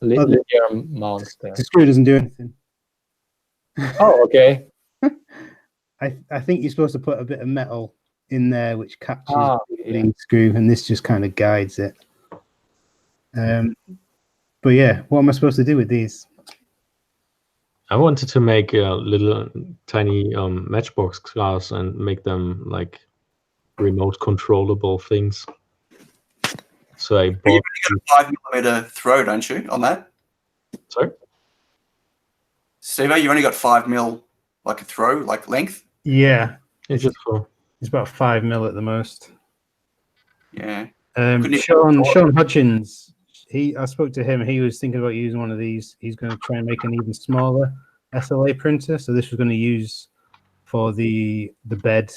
linear mount there. The screw doesn't do anything. Oh, okay. I think you're supposed to put a bit of metal in there which catches the screw, and this just kind of guides it. But yeah, what am I supposed to do with these? I wanted to make a little tiny matchbox cars and make them like remote controllable things. So I bought. You've got a 5mm throw, don't you, on that? Sorry, Steve, you only got 5mm like a throw, like length. Yeah, it's just for. It's about 5mm at the most. Yeah. Sean Hutchins. I spoke to him. He was thinking about using one of these. He's going to try and make an even smaller SLA printer. So this was going to use for the bed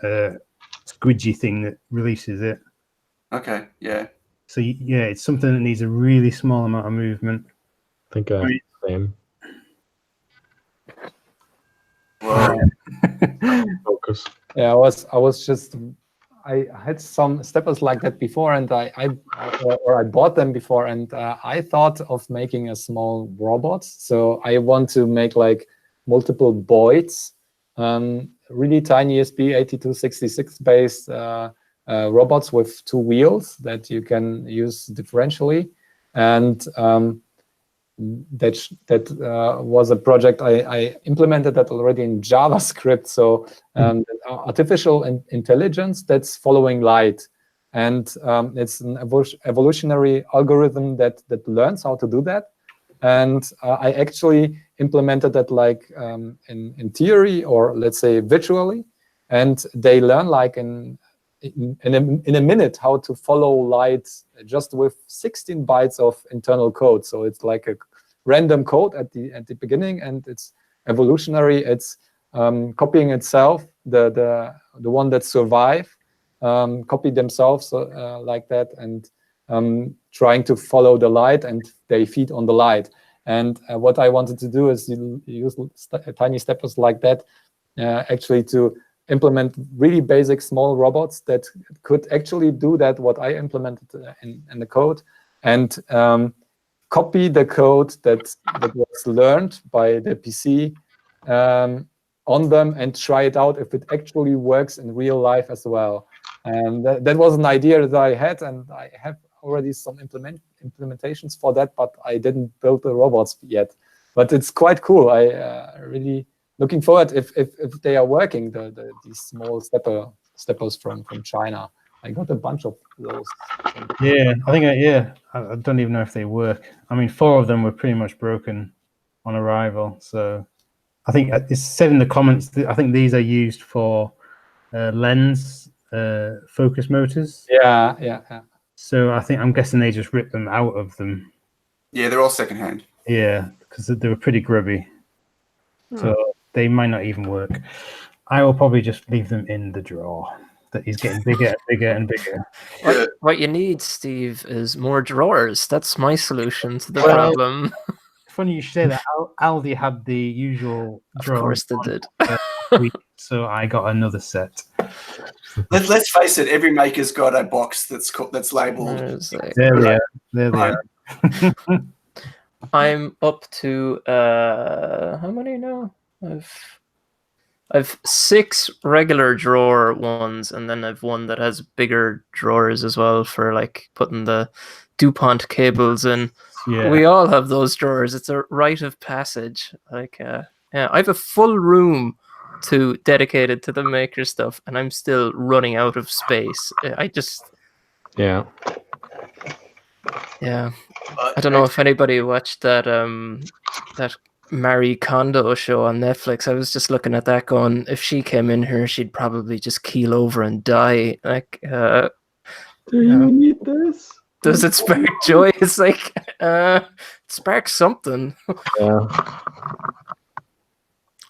squidgy thing that releases it. Okay. Yeah. So yeah, it's something that needs a really small amount of movement. I think I have the same. Wow. Focus. Yeah, I had some steppers like that before, and I bought them before, and I thought of making a small robot. So I want to make like multiple Boyds, really tiny ESP8266 based robots with 2 wheels that you can use differentially, and that was a project I implemented that already in JavaScript. So artificial intelligence that's following light, and it's an evolutionary algorithm that learns how to do that. And I actually implemented that like in theory, or let's say visually, and they learn like in a minute how to follow light just with 16 bytes of internal code. So it's like a random code at the beginning, and it's evolutionary. It's copying itself, the one that survive, copy themselves like that, and trying to follow the light, and they feed on the light. And what I wanted to do is use tiny steppers like that, actually to implement really basic small robots that could actually do that, what I implemented in the code, and copy the code that was learned by the PC on them and try it out if it actually works in real life as well. And that was an idea that I had, and I have already some implementations for that, but I didn't build the robots yet. But it's quite cool. I really looking forward if they are working, these small steppers from China. I got a bunch of those. Yeah, I think I don't even know if they work. I mean, 4 of them were pretty much broken on arrival. So I think it's said in the comments that I think these are used for lens focus motors. Yeah. So I'm guessing they just ripped them out of them. Yeah, they're all secondhand. Yeah, because they were pretty grubby. So they might not even work. I will probably just leave them in the drawer. That is getting bigger and bigger and bigger. What you need, Steve, is more drawers. That's my solution to the problem. Funny you should say that. Aldi had the usual drawer. Of course they did. So I got another set. Let's face it. Every maker's got a box that's labelled. There they are. I'm up to how many now? I've 6 regular drawer ones, and then I've one that has bigger drawers as well for like putting the DuPont cables in. Yeah. We all have those drawers. It's a rite of passage. Like, yeah, I have a full room dedicated to the maker stuff, and I'm still running out of space. Yeah. I don't know if anybody watched that that Marie Kondo show on Netflix. I was just looking at that going, if she came in here, she'd probably just keel over and die. Like, do you need this? Does it spark joy? It's like, it sparks something. Yeah.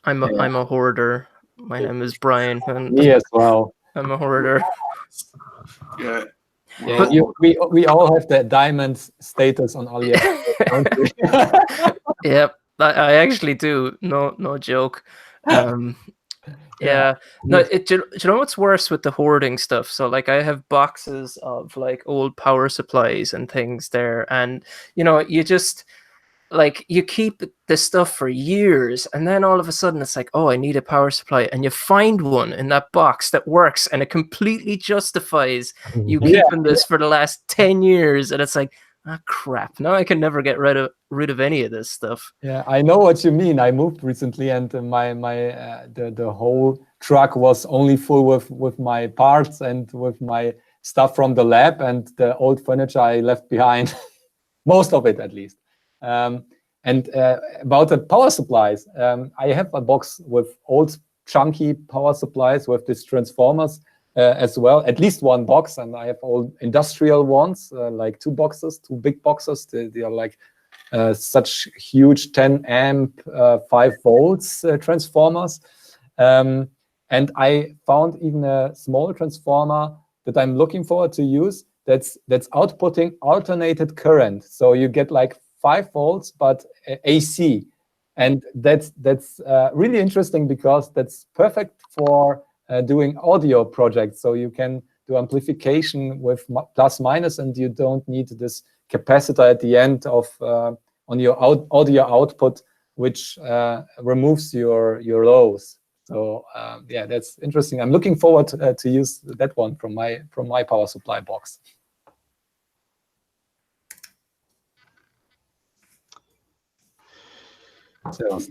I'm a hoarder. My name is Brian. And me as well. I'm a hoarder. Yeah. Yeah, we all have the diamond status on AliExpress, don't we? Yep, I actually do. No joke. Yeah. No, do you know what's worse with the hoarding stuff? So like I have boxes of like old power supplies and things there, and you just like you keep the stuff for years, and then all of a sudden it's like, oh, I need a power supply, and you find one in that box that works, and it completely justifies you keeping this for the last 10 years, and it's like, crap, now I can never get rid of any of this stuff. Yeah, I know what you mean. I moved recently, and the whole truck was only full with my parts and with my stuff from the lab, and the old furniture I left behind, most of it at least. And about the power supplies, I have a box with old chunky power supplies with these transformers as well, at least one box, and I have old industrial ones, like 2 big boxes. They are like such huge 10 amp 5 volts transformers, and I found even a small transformer that I'm looking forward to use that's outputting alternated current, so you get like 5 volts but AC, and that's really interesting because that's perfect for doing audio projects. So you can do amplification with plus minus, and you don't need this capacitor at the end of on your audio output, which removes your lows. So yeah, that's interesting. I'm looking forward to use that one from my power supply box. So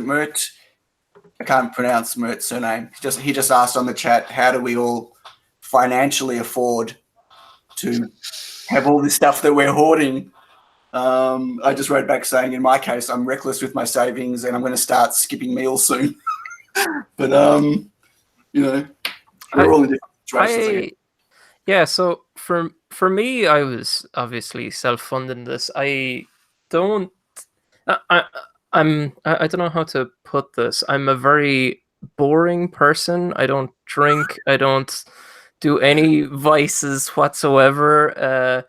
Mert, I can't pronounce Mert's surname. He just asked on the chat, how do we all financially afford to have all this stuff that we're hoarding? I just wrote back saying, in my case, I'm reckless with my savings and I'm going to start skipping meals soon. But we're all in different situations. Yeah, so for me, I was obviously self-funding this. I don't know how to put this. I'm a very boring person. I don't drink. I don't do any vices whatsoever.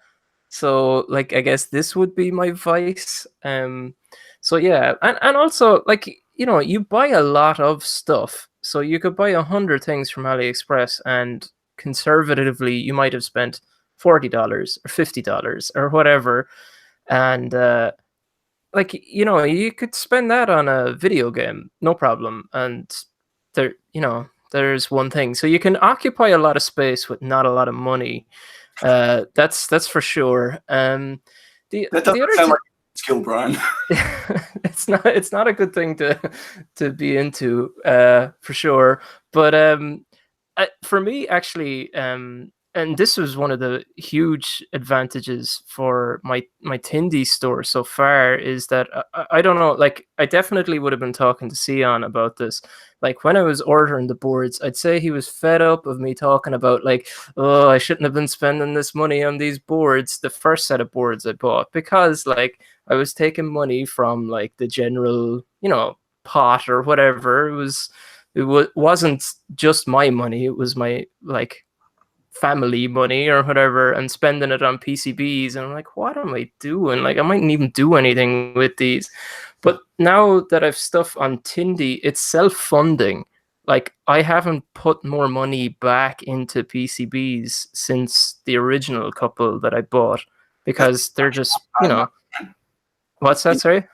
So like, I guess this would be my vice. So yeah, and also like, you buy a lot of stuff. So you could buy 100 things from AliExpress and conservatively, you might have spent $40 or $50 or whatever, and like, you know, you could spend that on a video game, no problem. And there, you know, there's one thing. So you can occupy a lot of space with not a lot of money. That's for sure. That The doesn't other sound like a skill, Brian. it's not a good thing to be into, for sure. But for me, actually, and this was one of the huge advantages for my Tindy store so far, is that I don't know, like, I definitely would have been talking to Seon about this. Like, when I was ordering the boards, I'd say he was fed up of me talking about, like, oh, I shouldn't have been spending this money on these boards, the first set of boards I bought, because, like, I was taking money from, like, the general, you know, pot or whatever. Wasn't just my money, it was my, like, family money or whatever, and spending it on PCBs. And I'm like, what am I doing? Like, I mightn't even do anything with these. But now that I've stuff on Tindy, it's self-funding. Like, I haven't put more money back into PCBs since the original couple that I bought, because they're just, you know. What's that, sorry?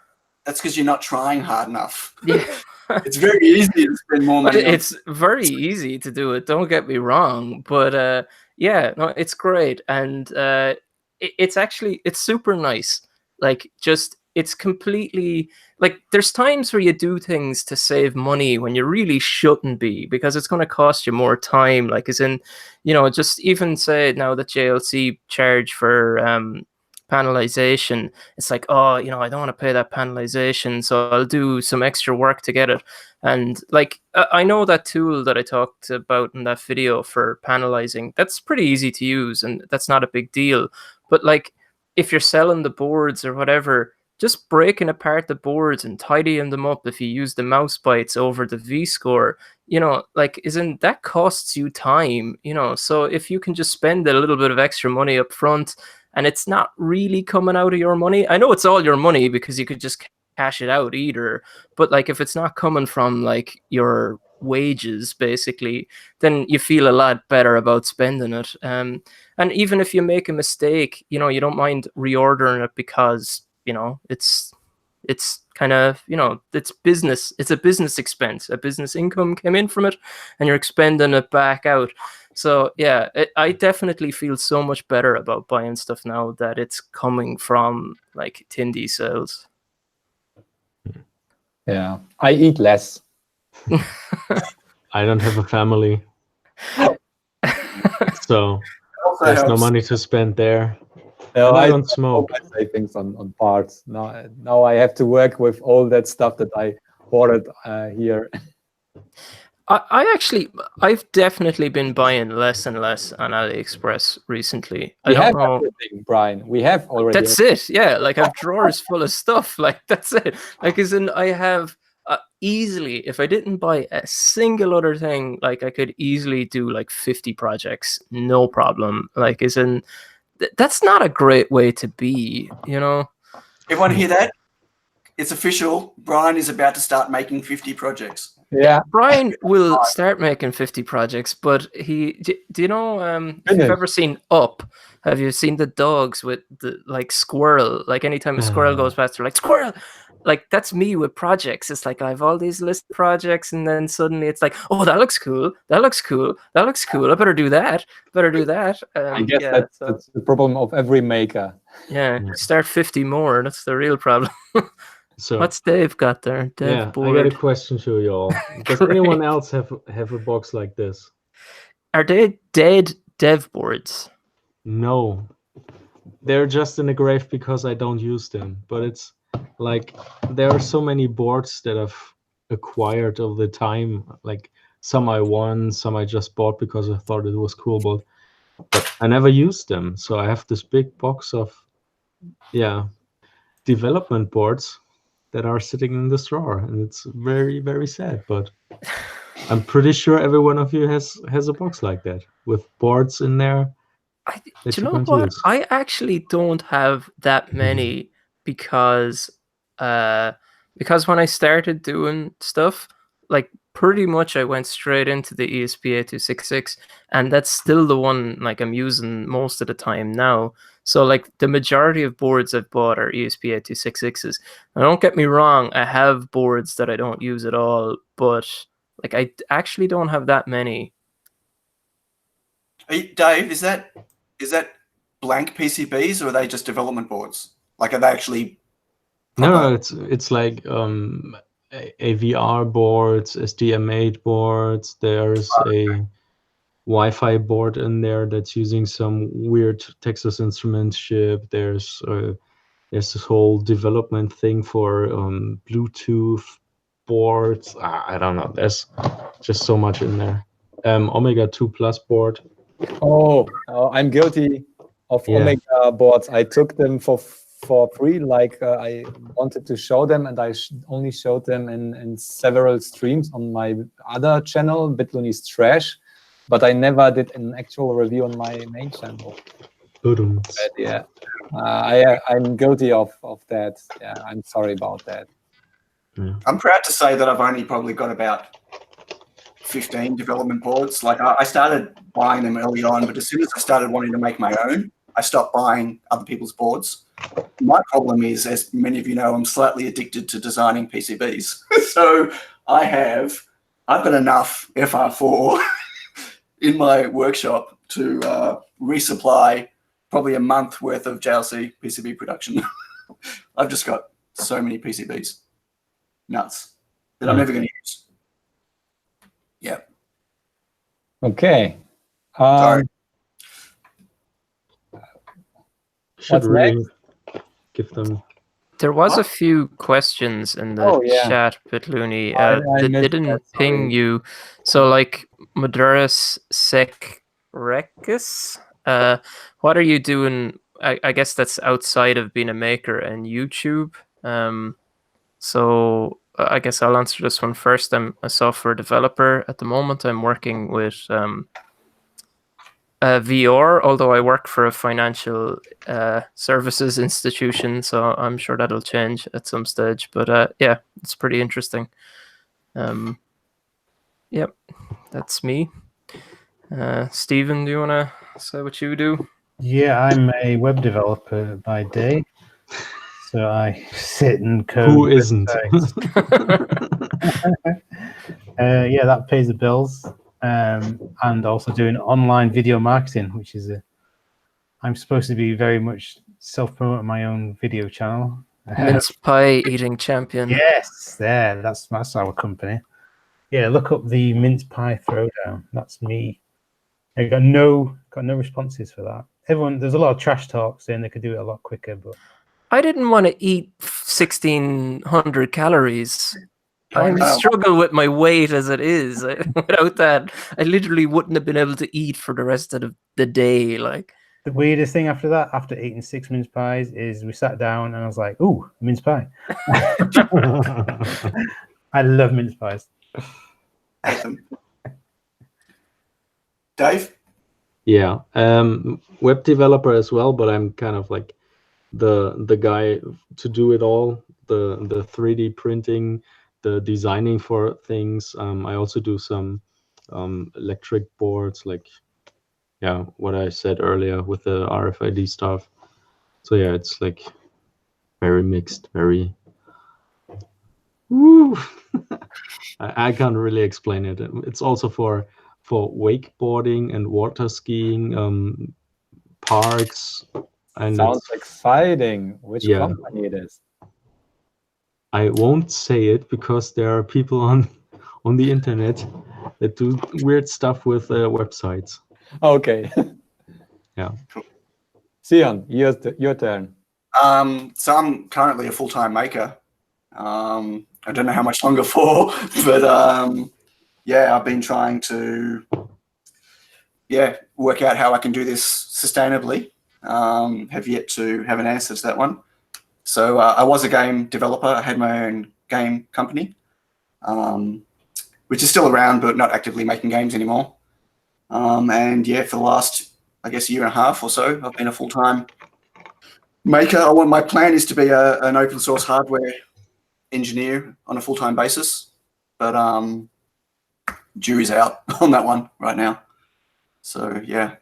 That's because you're not trying hard enough. Yeah. It's very easy to spend more money. It's very easy to do it, don't get me wrong, but yeah, no, it's great. And it's actually, it's super nice. Like, just, it's completely, like, there's times where you do things to save money when you really shouldn't be, because it's going to cost you more time. Like, as in, you know, just even say now that JLC charge for panelization, it's like, oh, you know, I don't want to pay that panelization, so I'll do some extra work to get it. And, like, I know that tool that I talked about in that video for panelizing, that's pretty easy to use, and that's not a big deal. But, like, if you're selling the boards or whatever, just breaking apart the boards and tidying them up, if you use the mouse bites over the V-score, you know, like, isn't that costs you time, you know? So if you can just spend a little bit of extra money up front, and it's not really coming out of your money. I know it's all your money because you could just cash it out either. But, like, if it's not coming from, like, your wages, basically, then you feel a lot better about spending it. And even if you make a mistake, you know, you don't mind reordering it, because, you know, it's kind of, you know, it's business. It's a business expense. A business income came in from it, and you're expending it back out. So yeah, I definitely feel so much better about buying stuff now that it's coming from, like, Tindy sales. Yeah, I eat less. I don't have a family, so Also there's no helps. money to spend there. No, And I don't smoke. my savings on parts. Now I have to work with all that stuff that I ordered here. I've definitely been buying less and less on AliExpress recently. I We don't have know. everything, Brian. We have already. That's it. Yeah, like, I have drawers full of stuff. Like, that's it. Like, as in, I have easily, if I didn't buy a single other thing, like, I could easily do like 50 projects, no problem. Like, as in, that's not a great way to be, you know? Everyone hear that? It's official. Brian is about to start making 50 projects. Yeah. Brian will start making 50 projects, but do you know, if you've ever seen Up, have you seen the dogs with the, like, squirrel? Like, anytime a squirrel goes past, they're like, squirrel! Like, that's me with projects. It's like, I have all these list projects, and then suddenly it's like, oh, that looks cool. That looks cool. That looks cool. I better do that. Better do that. I guess yeah, that's the problem of every maker. yeah, start 50 more. That's the real problem. So What's Dave got there? Dave yeah, board. I got a question to you all. Does Great. anyone else have a box like this? Are they dead dev boards? No, they're just in the grave because I don't use them. But it's like, there are so many boards that I've acquired over the time. Like, some I won, some I just bought because I thought it was cool, but I never used them. So I have this big box of, yeah, development boards that are sitting in this drawer, and it's very, very sad. But I'm pretty sure every one of you has a box like that with boards in there. Do you know what? I actually don't have that many, because when I started doing stuff, like, pretty much I went straight into the ESP8266, and that's still the one like I'm using most of the time now. So like the majority of boards I've bought are ESP8266s. Now, don't get me wrong, I have boards that I don't use at all, but like I actually don't have that many. Dave, is that blank PCBs, or are they just development boards? Like, are they actually No, proper? it's like AVR boards, SDM8 boards. There's a Wi-Fi board in there that's using some weird Texas Instruments chip. There's this whole development thing for Bluetooth boards. I don't know. There's just so much in there. Omega 2 Plus board. Oh, I'm guilty of Yeah. Omega boards. I took them for free. Like I wanted to show them, and I only showed them in several streams on my other channel, Bitluni's Trash. But I never did an actual review on my main channel. But yeah, I'm guilty of that. Yeah, I'm sorry about that. I'm proud to say that I've only probably got about 15 development boards. Like, I started buying them early on, but as soon as I started wanting to make my own, I stopped buying other people's boards. My problem is, as many of you know, I'm slightly addicted to designing PCBs. So I've got enough FR4 in my workshop to resupply probably a month worth of JLC PCB production. I've just got so many PCBs. Nuts. That I'm never going to use. Yeah. Okay. Sorry. Should What's really give them. There was a few questions in the Oh, yeah. chat, Bitluni. I They missed didn't that, ping sorry. you. So like Maduras Sec Recus, what are you doing? I guess that's outside of being a maker and YouTube. So I guess I'll answer this one first. I'm a software developer. At the moment, I'm working with VR, although I work for a financial services institution, so I'm sure that'll change at some stage. But yeah, it's pretty interesting. Yep, that's me. Stephen, do you want to say what you do? Yeah, I'm a web developer by day. So I sit and code. Who isn't? Yeah, that pays the bills. And also doing online video marketing, which is I'm supposed to be very much self-promoting my own video channel. Mince pie eating champion. Yes, that's our company. Yeah, look up the mince pie throwdown. That's me. I got no responses for that. There's a lot of trash talk saying they could do it a lot quicker, but I didn't want to eat 1,600 calories. I struggle with my weight as it is. Without that, I literally wouldn't have been able to eat for the rest of the day. Like, the weirdest thing after that, after eating 6 mince pies, is we sat down and I was like, "Ooh, mince pie!" I love mince pies. Dave? Yeah, web developer as well, but I'm kind of like the guy to do it all, the 3D printing, the designing for things. I also do some electric boards, like what I said earlier with the RFID stuff. So yeah, it's like very mixed, very woo. I can't really explain it. It's also for wakeboarding and water skiing, parks. And sounds exciting. Which Yeah. company it is? I won't say it because there are people on the internet that do weird stuff with websites. Okay. Yeah. Seon, your turn. So I'm currently a full-time maker. I don't know how much longer for, but yeah, I've been trying to work out how I can do this sustainably. Have yet to have an answer to that one. So I was a game developer. I had my own game company, which is still around, but not actively making games anymore. And yeah, for the last, I guess, year and a half or so, I've been a full-time maker. My plan is to be an open source hardware engineer on a full-time basis. But jury's out on that one right now. So yeah.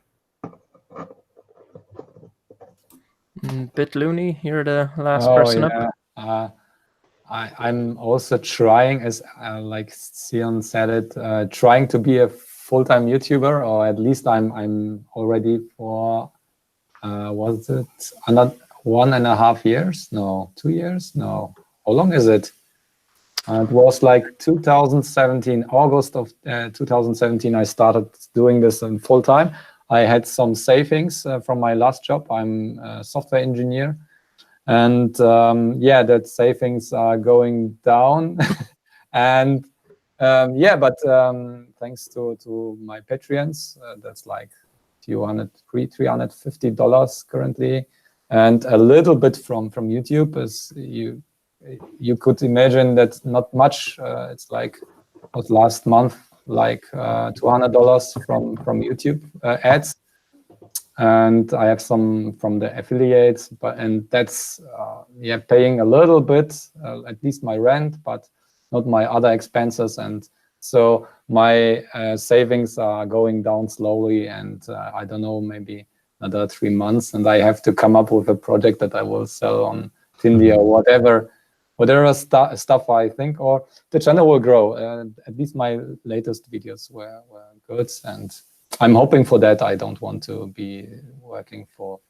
Bitluni, you're the last person up. I'm also trying, as like Seon said it, trying to be a full-time YouTuber, or at least I'm already for was it another 1.5 years? No, 2 years? No, how long is it? It was like 2017, August of 2017. I started doing this in full time. I had some savings from my last job. I'm a software engineer. And yeah, that savings are going down. And yeah, but thanks to my Patreons, that's like $350 currently, and a little bit from YouTube. As you could imagine, that not much. It's like what last month, like $200 from YouTube ads. And I have some from the affiliates, and that's yeah, paying a little bit, at least my rent, but not my other expenses. And so my savings are going down slowly, and I don't know, maybe another 3 months, and I have to come up with a project that I will sell on Tindy or whatever stuff I think, or the channel will grow. At least my latest videos were good, and I'm hoping for that. I don't want to be working for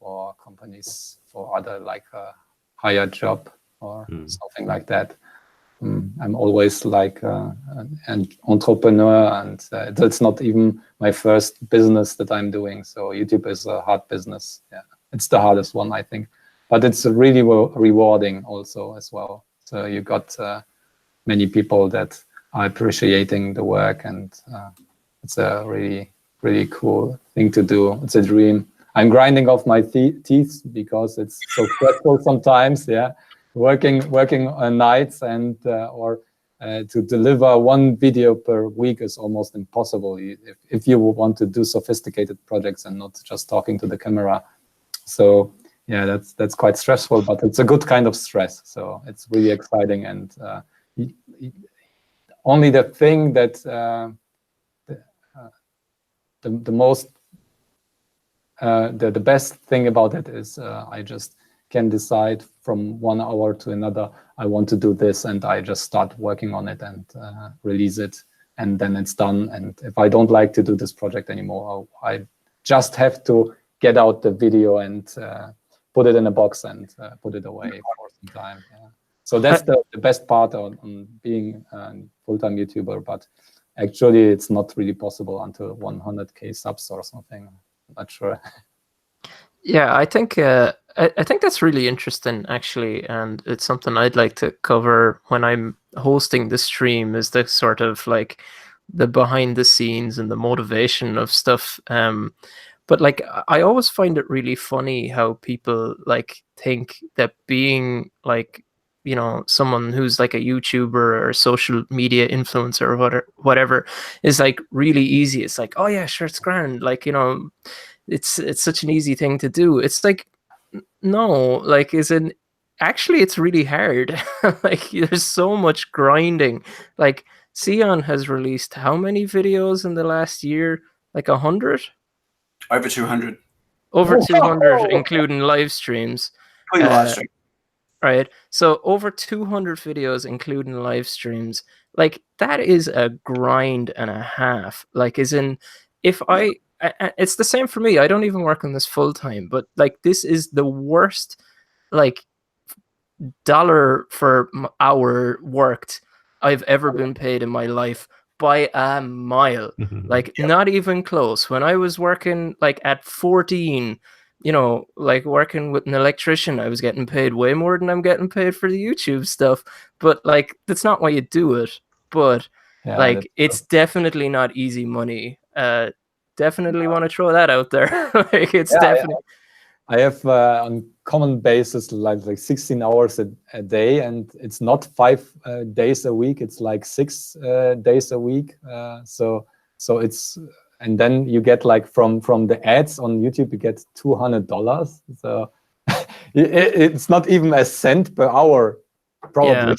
companies for other, like a higher job or something like that. I'm always like an entrepreneur, and that's not even my first business that I'm doing. So YouTube is a hard business. Yeah, it's the hardest one, I think, but it's really rewarding also as well. So you got many people that are appreciating the work, and it's a really cool thing to do. It's a dream. I'm grinding off my teeth because it's so stressful sometimes. Yeah, working nights and or to deliver one video per week is almost impossible if you want to do sophisticated projects and not just talking to the camera. So yeah, that's quite stressful, but it's a good kind of stress. So it's really exciting, and only the thing that the best thing about it is I just can decide from 1 hour to another, I want to do this, and I just start working on it and release it, and then it's done. And if I don't like to do this project anymore, I just have to get out the video and put it in a box and put it away for some time. Yeah. So that's the best part on being a full-time YouTuber, but actually it's not really possible until 100K subs or something. I'm not sure. Yeah, I think that's really interesting, actually, and it's something I'd like to cover when I'm hosting the stream, is the sort of like the behind the scenes and the motivation of stuff. But like, I always find it really funny how people like think that being like, you know, someone who's like a YouTuber or a social media influencer or whatever is like really easy. It's like, oh yeah, sure, it's grand. Like, you know, it's such an easy thing to do. It's like, no, like, actually it's really hard. Like, there's so much grinding. Like, Seon has released how many videos in the last year? Like 100? Over 200. Over 200, including live streams. Right. So over 200 videos, including live streams. Like, that is a grind and a half. Like, as in, if it's the same for me. I don't even work on this full time, but like, this is the worst, like, dollar for hour worked I've ever been paid in my life, by a mile. Like, not even close. When I was working like at 14, you know, like working with an electrician, I was getting paid way more than I'm getting paid for the YouTube stuff. But like, that's not why you do it. But yeah, like, it's definitely not easy money. Definitely want to throw that out there. Like, it's definitely. I have on common basis like 16 hours a day, and it's not 5 days a week. It's like 6 days a week. So it's, and then you get like from the ads on YouTube, you get $200. So it's not even a cent per hour. probably.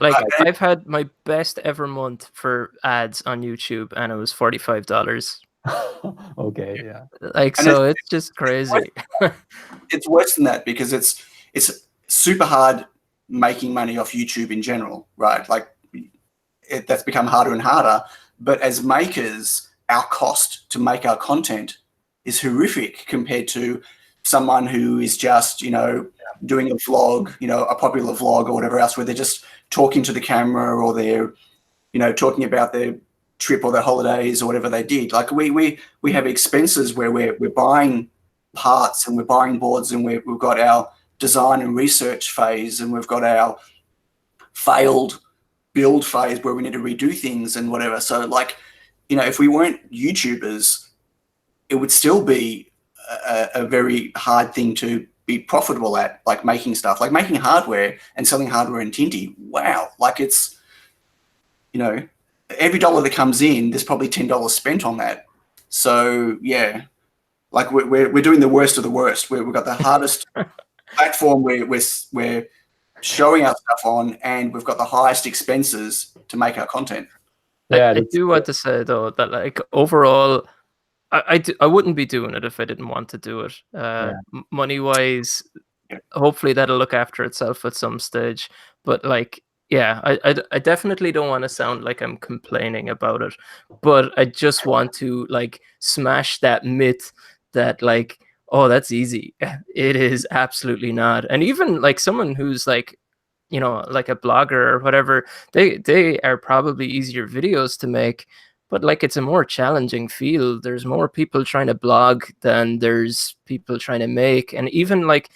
Like I've had my best ever month for ads on YouTube, and it was $45. Okay, yeah. Like, And so it's just crazy. It's worse than that because it's super hard making money off YouTube in general, right? Like that's become harder and harder. But as makers, our cost to make our content is horrific compared to someone who is just, doing a vlog, a popular vlog or whatever else, where they're just talking to the camera or they're, talking about their trip or their holidays or whatever they did. Like we have expenses where we're buying parts and we're buying boards and we've got our design and research phase and we've got our failed build phase where we need to redo things and whatever. So like, if we weren't YouTubers, it would still be a very hard thing to be profitable at, like making stuff, like making hardware and selling hardware in Tinty. Wow. Like it's, every dollar that comes in, there's probably $10 spent on that. So yeah, like we're doing the worst of the worst. We've got the hardest platform we're showing our stuff on, and we've got the highest expenses to make our content. Yeah, I do want to say though that like overall, I wouldn't be doing it if I didn't want to do it. Money wise, hopefully that'll look after itself at some stage. But like, yeah, I definitely don't want to sound like I'm complaining about it, but I just want to like smash that myth that like, oh, that's easy. It is absolutely not. And even like someone who's like, like a blogger or whatever, they are probably easier videos to make, but like it's a more challenging field. There's more people trying to blog than there's people trying to make. And even like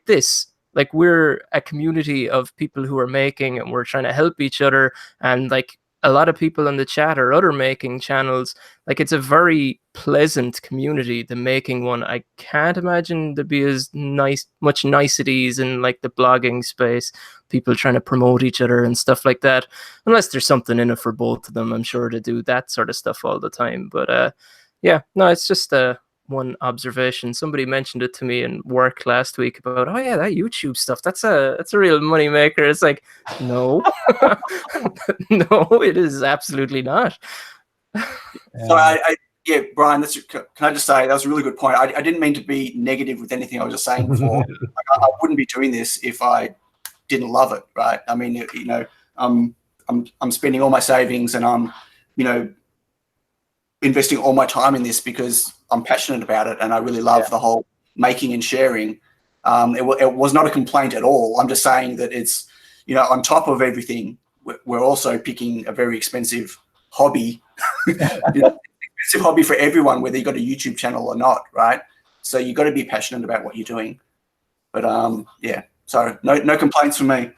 this, like we're a community of people who are making and we're trying to help each other. And like a lot of people in the chat or other making channels, like it's a very pleasant community, the making one. I can't imagine there'd be as much niceties in like the blogging space, people trying to promote each other and stuff like that, unless there's something in it for both of them. I'm sure to do that sort of stuff all the time. But yeah, no, it's just one observation. Somebody mentioned it to me in work last week about, oh yeah, that YouTube stuff, that's a real money maker. It's like, no. No, it is absolutely not. So yeah, Brian, can I just say that was a really good point. I didn't mean to be negative with anything I was just saying before. Like, I wouldn't be doing this if I didn't love it, right? I mean, I'm spending all my savings and I'm, investing all my time in this because I'm passionate about it and I really love the whole making and sharing. It was not a complaint at all. I'm just saying that it's, on top of everything, we're also picking a very expensive hobby, expensive hobby for everyone, whether you've got a YouTube channel or not, right? So you've got to be passionate about what you're doing. But yeah, so no complaints from me.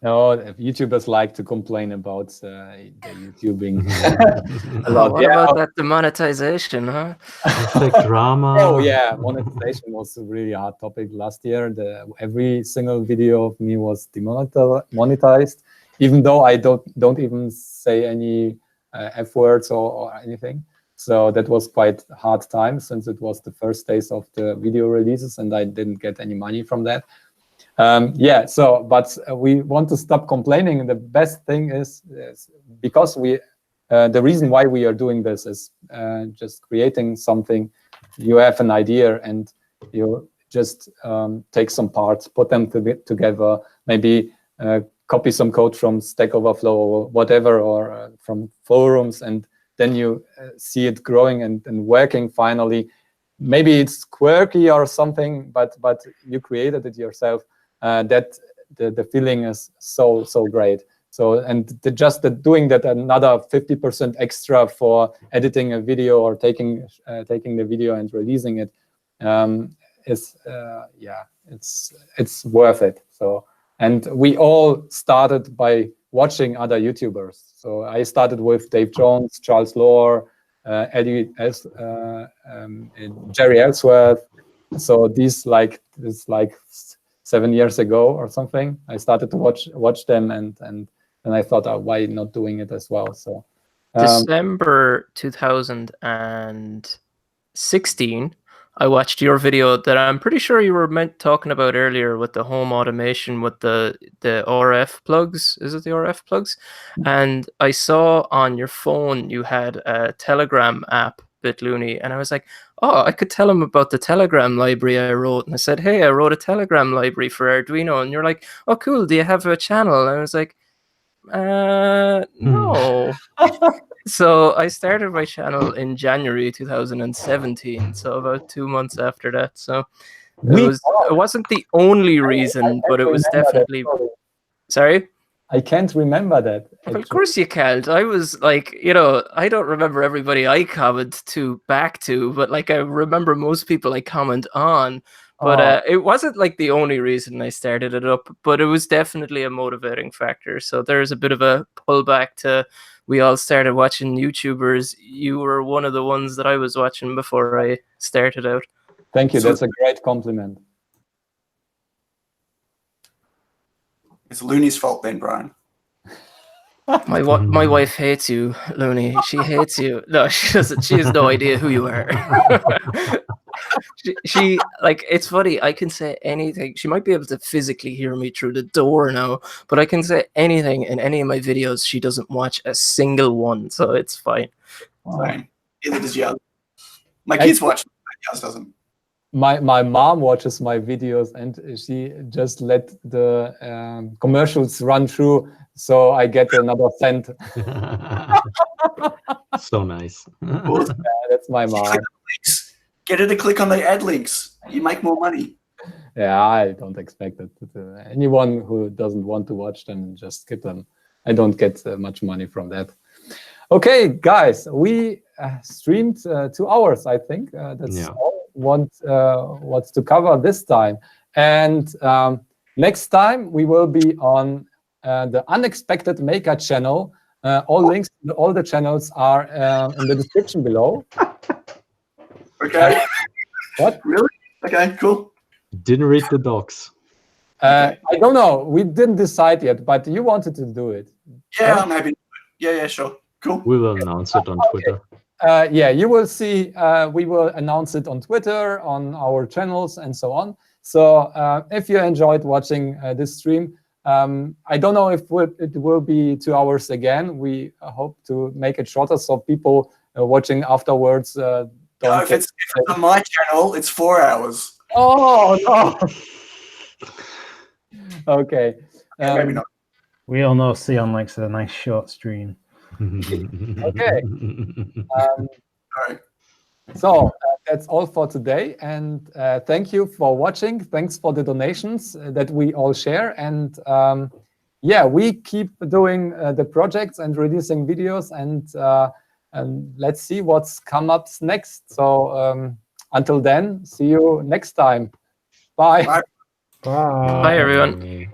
No, YouTubers like to complain about the YouTubing a lot. What about that demonetization, huh? Like drama. Oh yeah, monetization was a really hard topic last year. Every single video of me was demonetized, even though I don't even say any F words or anything. So that was quite a hard time since it was the first days of the video releases and I didn't get any money from that. Yeah, so, but we want to stop complaining. The best thing is because the reason why we are doing this is just creating something. You have an idea and you just take some parts, put them together, maybe copy some code from Stack Overflow or whatever, or from forums, and then you see it growing and working finally. Maybe it's quirky or something, but you created it yourself. That the feeling is so great. So just doing that another 50% extra for editing a video or taking the video and releasing it is yeah, it's worth it. So, and we all started by watching other YouTubers. So I started with Dave Jones, Charles Lough, Jerry Ellsworth. So these like 7 years ago or something, I started to watch them, and I thought, oh, why not doing it as well? So December 2016, I watched your video that I'm pretty sure you were talking about earlier with the home automation with the RF plugs. Is it the RF plugs? And I saw on your phone you had a Telegram app, bitluni, and I was like, oh, I could tell him about the Telegram library I wrote. And I said, hey, I wrote a Telegram library for Arduino. And you're like, oh, cool. Do you have a channel? And I was like, no. So I started my channel in January 2017, so about 2 months after that. So it wasn't the only reason, but it was definitely. Sorry? I can't remember that. Well, of course you can't. I was like, you know, I don't remember everybody I comment back to, but like I remember most people I comment on. But it wasn't like the only reason I started it up, but it was definitely a motivating factor. So there's a bit of a pullback to, we all started watching YouTubers. You were one of the ones that I was watching before I started out. Thank you. That's a great compliment. It's Looney's fault then, Brian. My wife hates you, Looney. She hates you. No, she doesn't. She has no idea who you are. she like, it's funny. I can say anything. She might be able to physically hear me through the door now, but I can say anything in any of my videos. She doesn't watch a single one, so it's fine. Fine. Neither does Yaz. My kids watch, Yaz doesn't. My mom watches my videos, and she just let the commercials run through, so I get another cent. So nice. That's my mom. Get her to click on the ad links. You make more money. Yeah, I don't expect it. Anyone who doesn't want to watch them, just skip them. I don't get much money from that. Okay, guys, we streamed 2 hours, I think. That's all what's to cover this time. And next time we will be on the Unexpected Maker channel. All links to all the channels are in the description below. Okay. What? Really? Okay, cool. Didn't read the docs. I don't know. We didn't decide yet, but you wanted to do it. Yeah, I'm happy. Yeah, sure. Cool. We will announce it on Twitter. Yeah, you will see. We will announce it on Twitter, on our channels, and so on. So if you enjoyed watching this stream, I don't know if it will be 2 hours again. We hope to make it shorter so people watching afterwards don't. No, if it's on my channel, it's 4 hours. Oh no. Okay. Maybe not. We all know Seon likes a nice short stream. Okay. All right. So that's all for today, and thank you for watching. Thanks for the donations that we all share, and yeah, we keep doing the projects and releasing videos, and let's see what's come up next. So until then, see you next time. Bye. Bye. Bye. Bye, everyone.